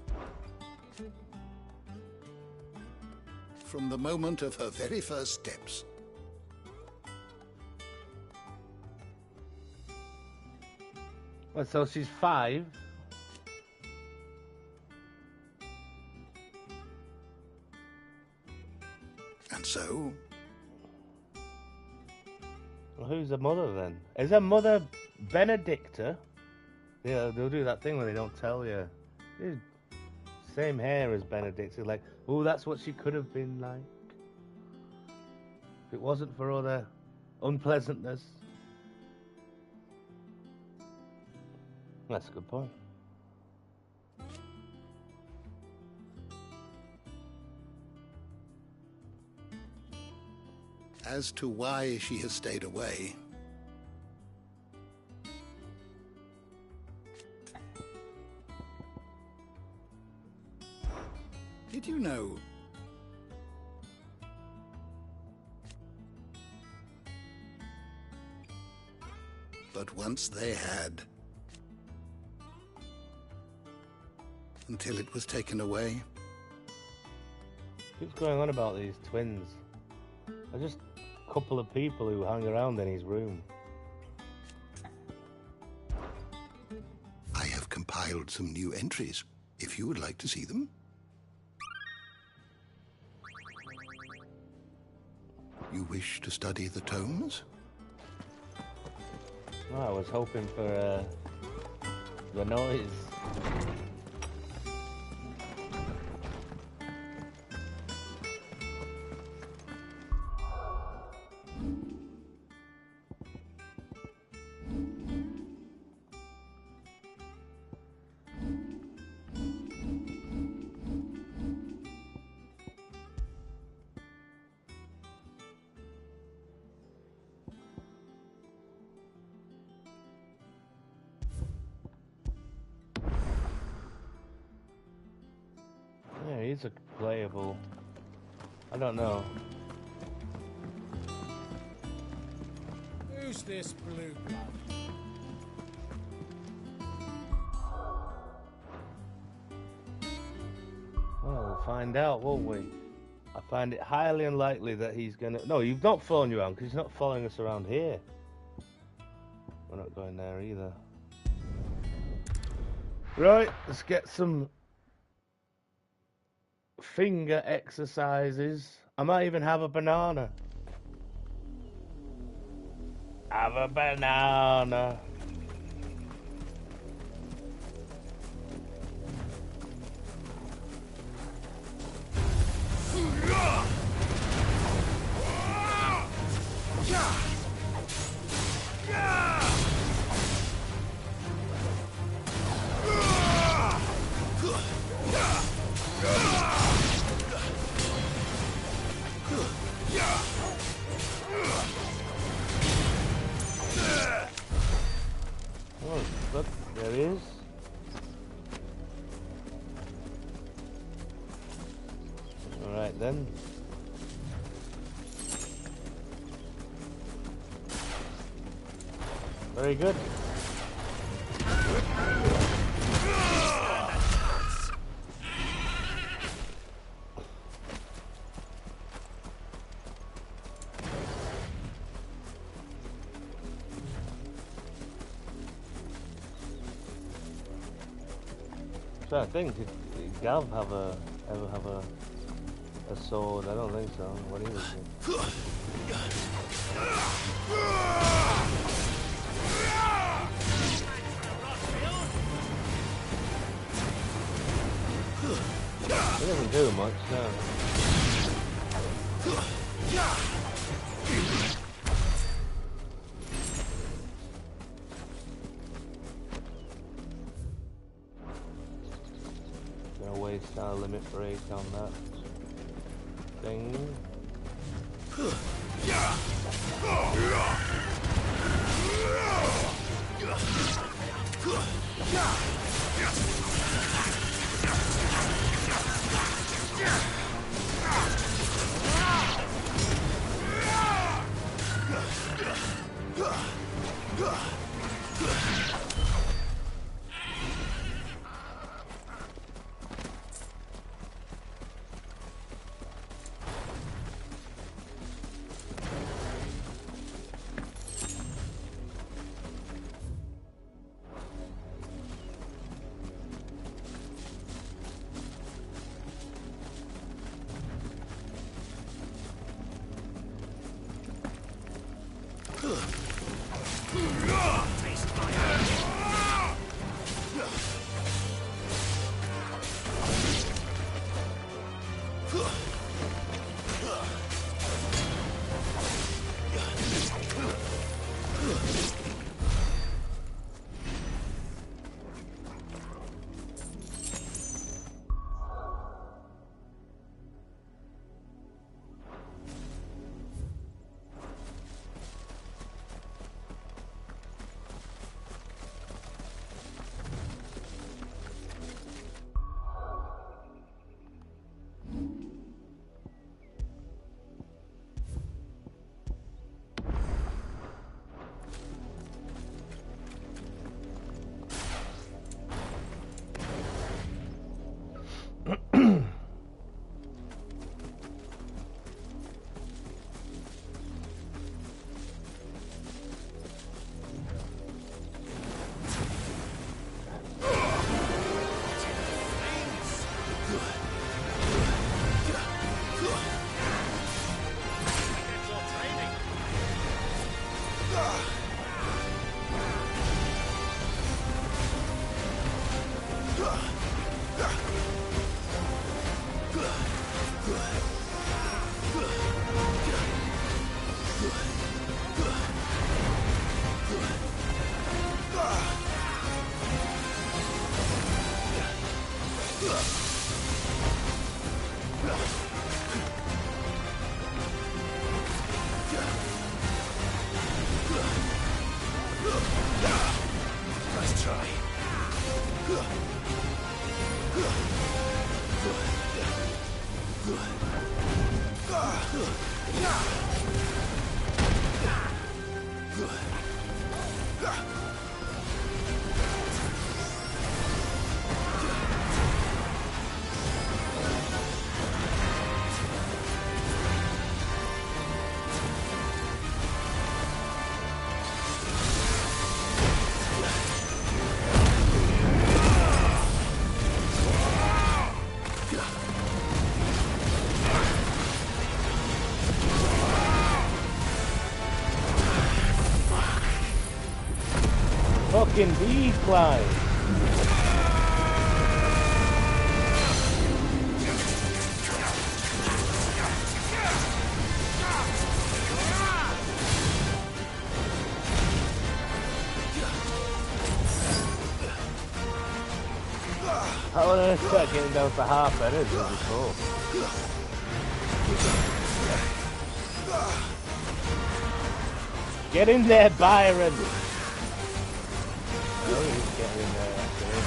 From the moment of her very first steps. Well, so she's 5. so. Well, who's the mother then? Is her mother Benedicta? Yeah, they'll do that thing where they don't tell you. Same hair as Benedicta, like, oh, that's what she could have been like. If it wasn't for all the unpleasantness. That's a good point. As to why she has stayed away, did you know but once they had, until it was taken away? What's going on about these twins? They're just a couple of people who hang around in his room. I have compiled some new entries, if you would like to see them. You wish to study the tomes? Oh, I was hoping for the noise. Yeah, he's a playable. I don't know. Who's this blue blood? Well, we'll find out, won't we? I find it highly unlikely that he's gonna... No, you've not following you around, because he's not following us around here. We're not going there either. Right, let's get some finger exercises. I might even have a banana. Have a banana. Oh, look, there he is. Alright then. Very good. So I think did Gav ever have a sword? I don't think so. What he was doing. He doesn't do much, no. Gonna waste our limit break on that thing. fucking decline. I want to start getting down to half energy before. Get in there, Byron! Oh, he's getting in there, actually.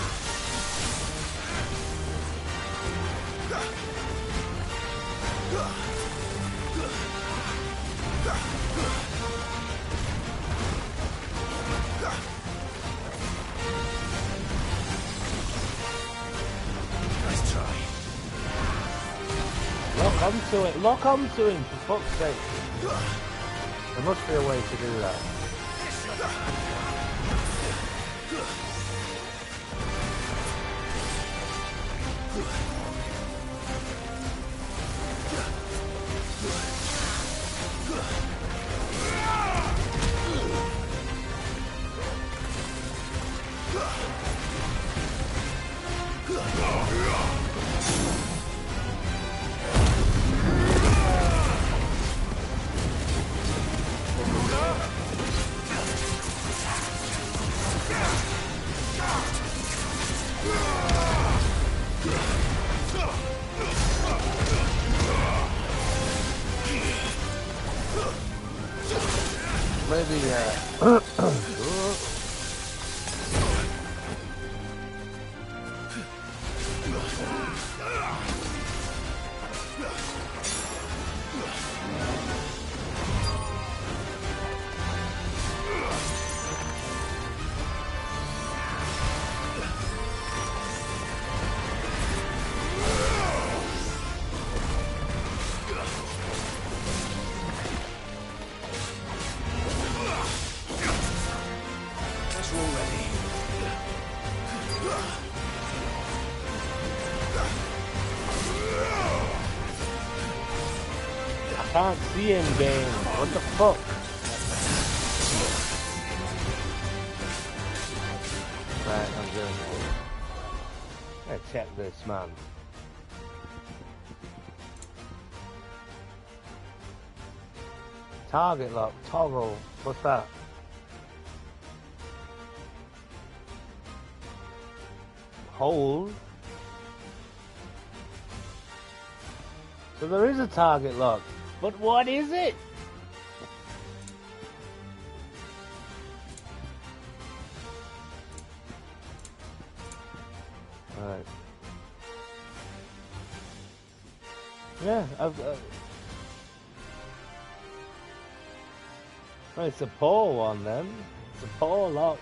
Nice try. Lock onto it! Lock onto him, for fuck's sake! There must be a way to do that. Maybe, I can't see him, game. What the fuck? Right, I'm good. Let's check this, man. Target lock, toggle. What's that? Hold. So there is a target lock. But what is it? Alright. Yeah, well, it's a poor one then. It's a poor lock.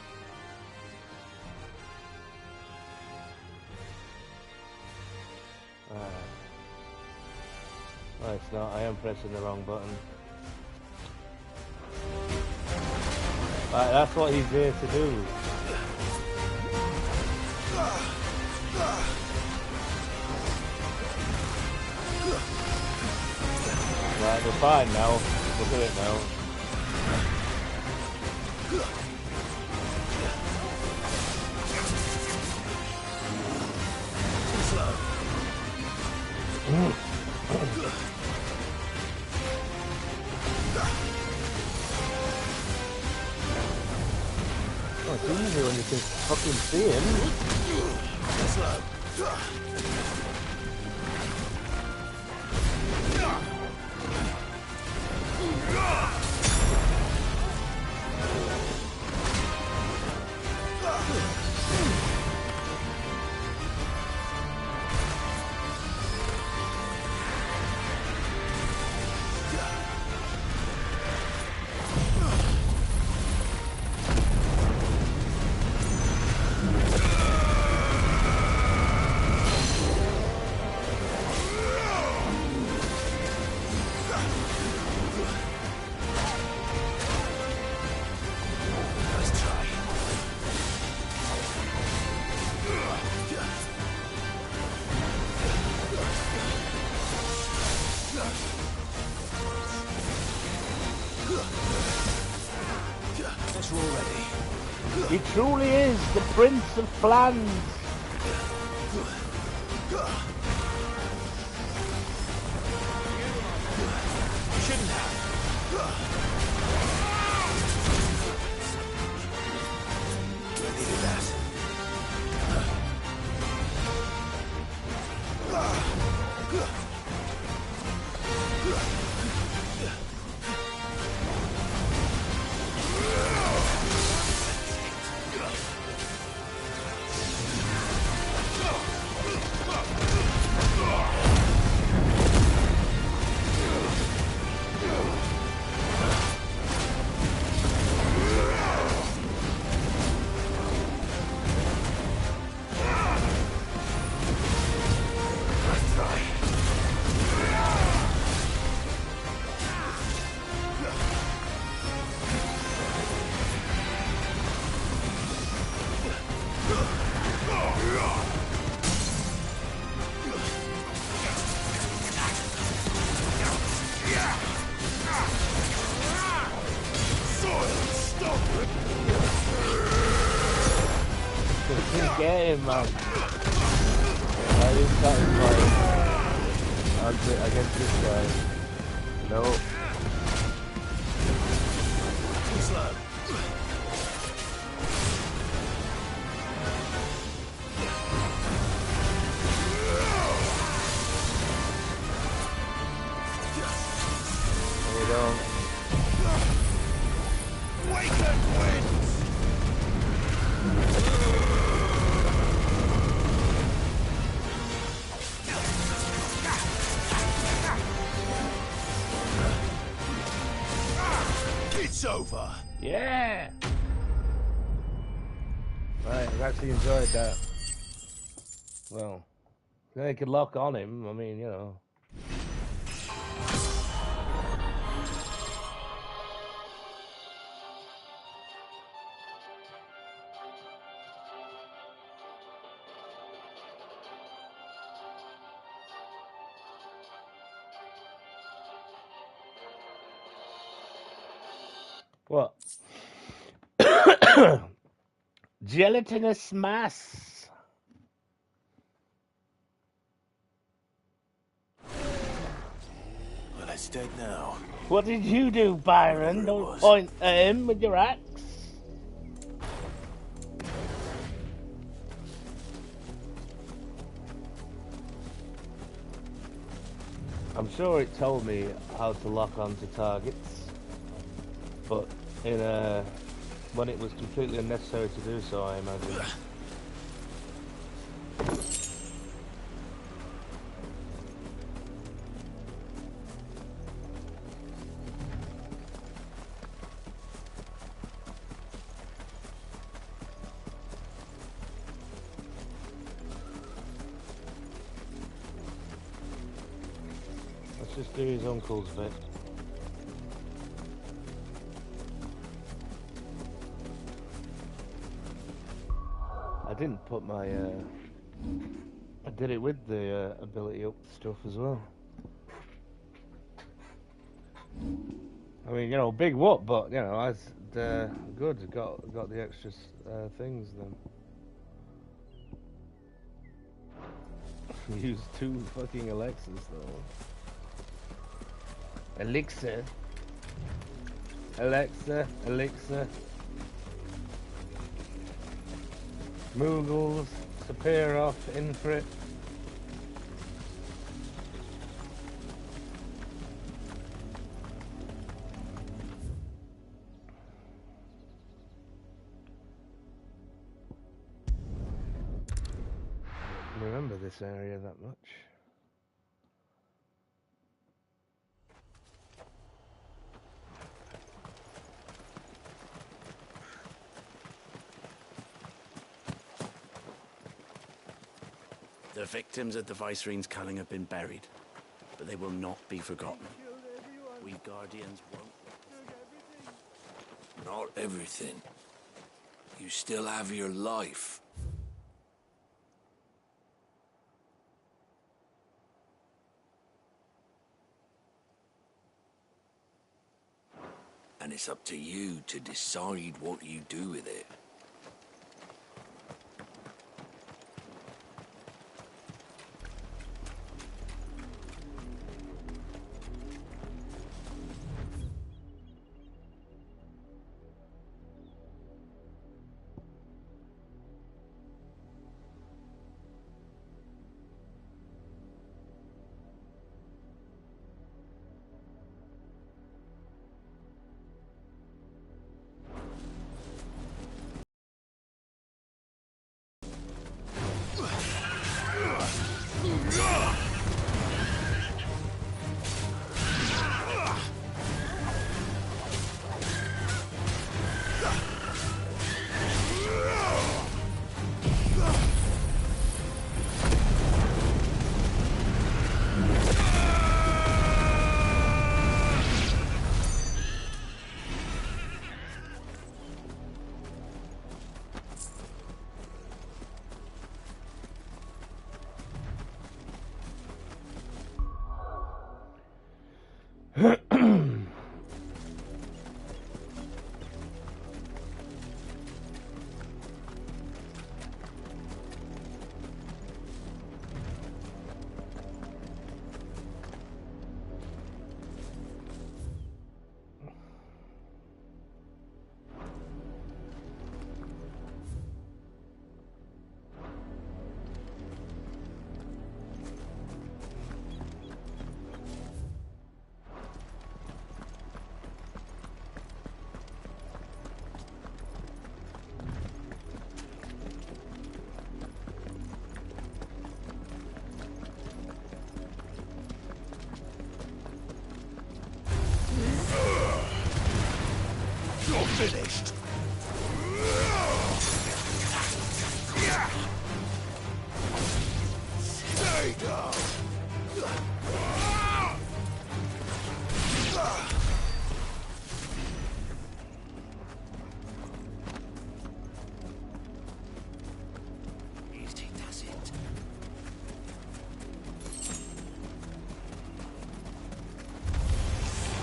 No, it's not. I am pressing the wrong button. Right, that's what he's there to do. Right, we're fine now. We'll do it now. Oh, it's easy when you can fucking see him. truly is the Prince of Plans. Shouldn't have. I needed that. Get him, man. That is satisfying. Against this guy. No. Slow. You don't. It's over. Yeah. Right, I've actually enjoyed that. Well, they could lock on him. I mean, you know. What? Gelatinous mass. Well, it's dead now. What did you do, Byron? Don't point at him with your axe. I'm sure it told me how to lock onto targets, but in when it was completely unnecessary to do so, I imagine. Let's just do his uncle's bit. I didn't put my, I did it with the ability up stuff as well. I mean, you know, big whoop, but, you know, I good, got the extra things then. Use 2 fucking elixirs though. Elixir. Elixir. Moogles, Sephiroth, in for it. I remember this area that much. The victims at the Viceroy's culling have been buried, but they will not be forgotten. We Guardians won't. Not everything. You still have your life. And it's up to you to decide what you do with it. Easy does it.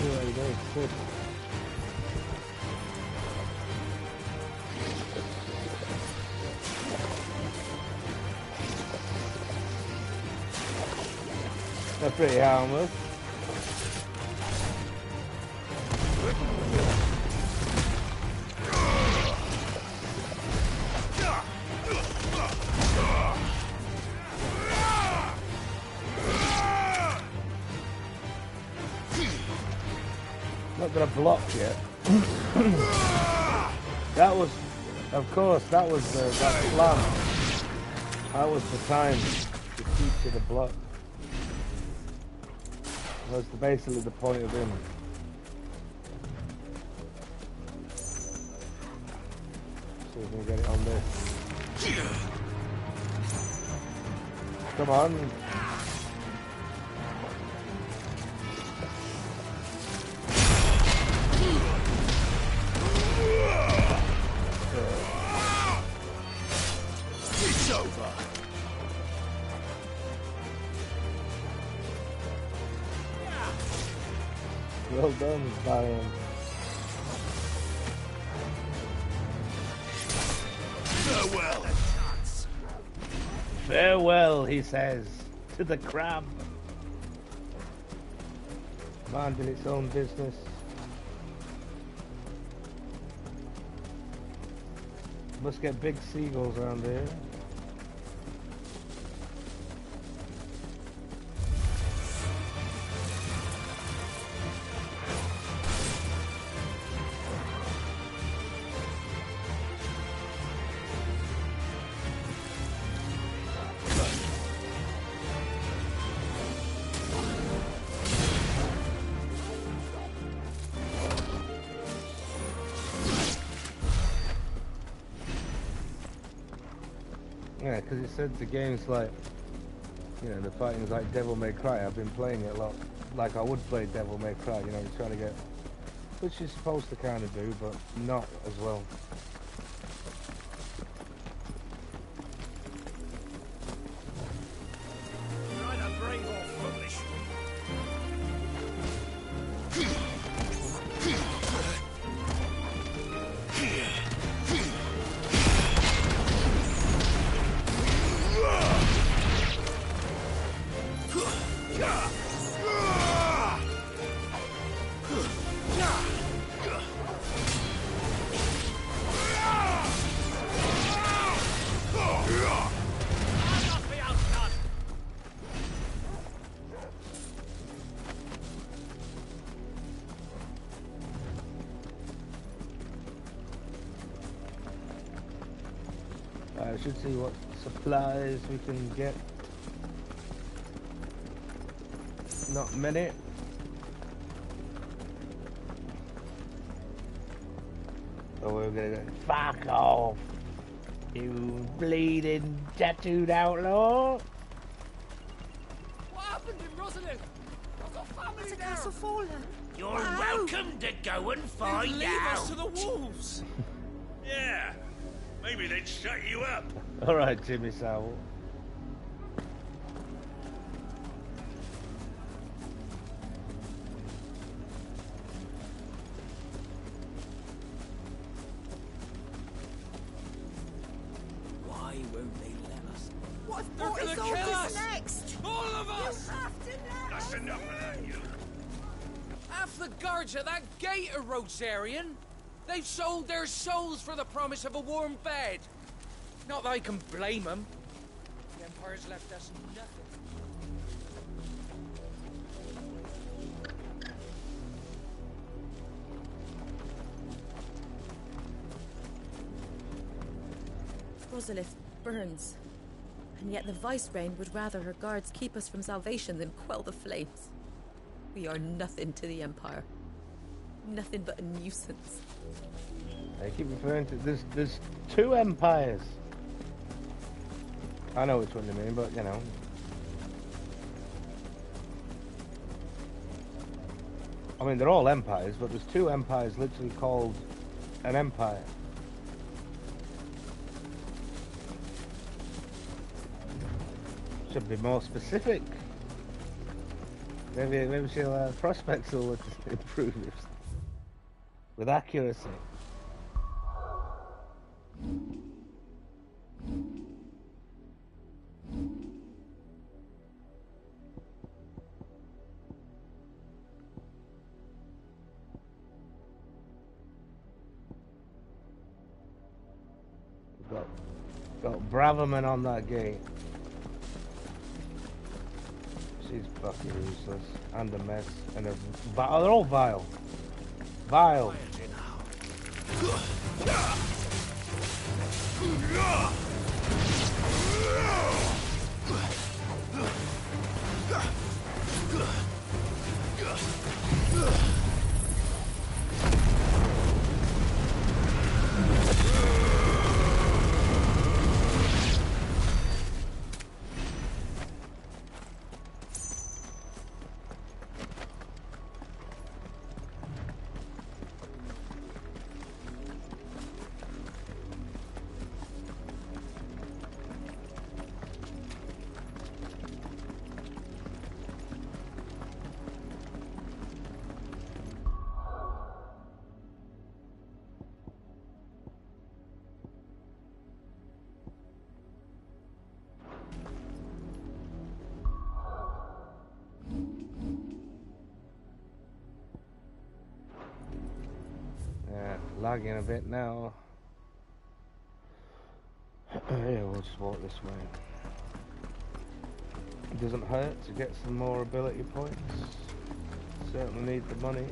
There you go. Good. They're pretty harmless. Not gonna block yet. That was, of course, that was that plan. That was the time to teach you the block. That's basically the point of him. See if we can get it on this. Come on. It's over. Well done, Bahamut. Farewell. Farewell, he says, to the crab. Minding its own business. Must get big seagulls around here. Yeah, because it said the game's like, you know, the fighting's like Devil May Cry. I've been playing it a lot, like I would play Devil May Cry, you know, trying to get, which you're supposed to kind of do, but not as well. You're either brave or foolish. I should see what supplies we can get. Not many. Oh, we're gonna go. Fuck off, you bleeding tattooed outlaw! What happened in Rosalind? I've got family It's a there. castle fallen. You're Wow. welcome to go and find Leave out. us to the wolves. Yeah, maybe they'd shut you up. Alright, Jimmy Savile. Why won't they let us? What They're what gonna is all kill this us! next? All of us! You have to know! That's enough of that, you. Half the guards at that gate are Rosarian. They've sold their souls for the promise of a warm bed. Not that I can blame them. The Empire's left us nothing. Rosalith burns. And yet the Vicereign would rather her guards keep us from salvation than quell the flames. We are nothing to the Empire. Nothing but a nuisance. I keep referring to there's two empires. I know which one you mean, but you know. I mean, they're all empires, but there's two empires literally called an empire. Should be more specific. Maybe she'll prospects will improve with accuracy. Got Braverman on that gate. She's fucking useless. And a mess. And a... Oh, they're all vile. Vile. Lagging a bit now. Yeah, we'll just walk this way. It doesn't hurt to get some more ability points. Certainly need the money.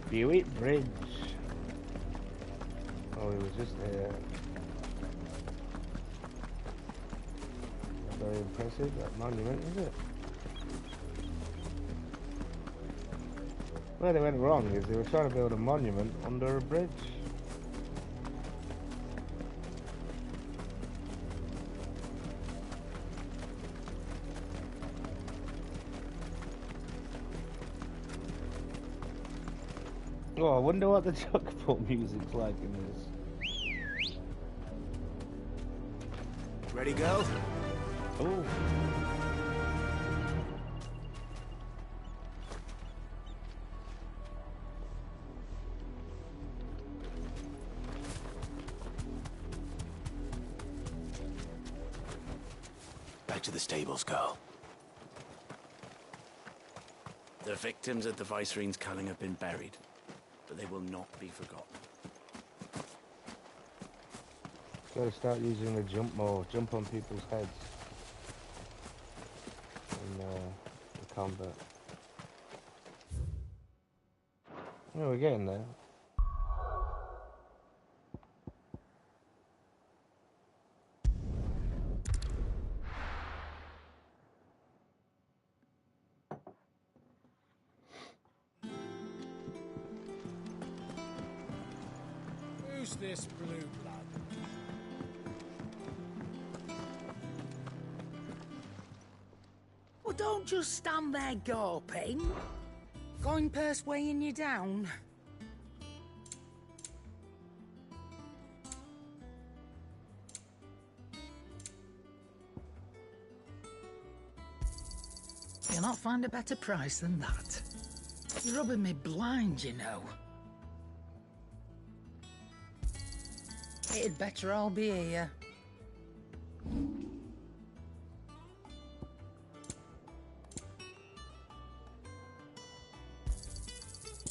Buick Bridge. Oh, he was just there. Very impressive, that monument, is it? Where they went wrong is they were trying to build a monument under a bridge. Oh, I wonder what the chocobo music's like in this. Ready, go? Oh. To the stables, girl. The victims at the Viceroy's culling have been buried, but they will not be forgotten. Gotta start using the jump more. Jump on people's heads in the combat. Oh, we're getting there. Who's this blue blood? Well, don't just stand there gawping. Going purse weighing you down. You'll not find a better price than that. You're rubbing me blind, you know. It'd better all be here.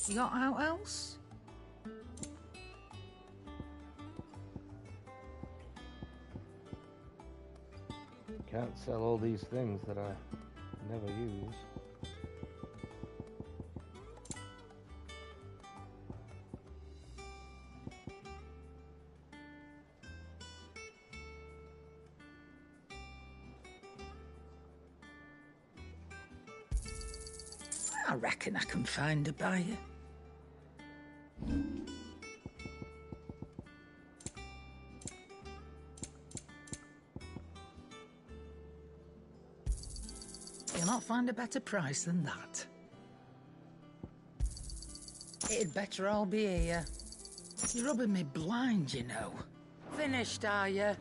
You got out else? Can't sell all these things that I never use. I reckon I can find a buyer. I'll find a better price than that. It'd better all be here. You're rubbing me blind, you know. Finished, are you?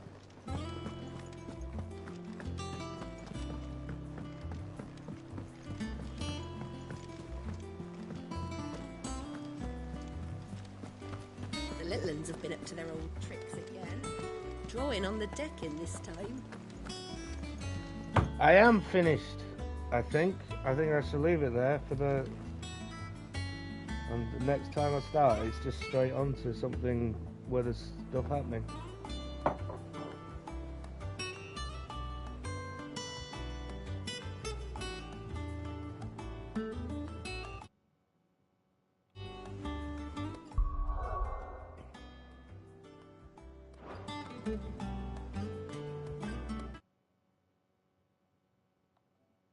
The little uns have been up to their old tricks again. Drawing on the decking this time. I am finished, I think. I think I shall leave it there for the... And the next time I start, it's just straight on to something where there's stuff happening.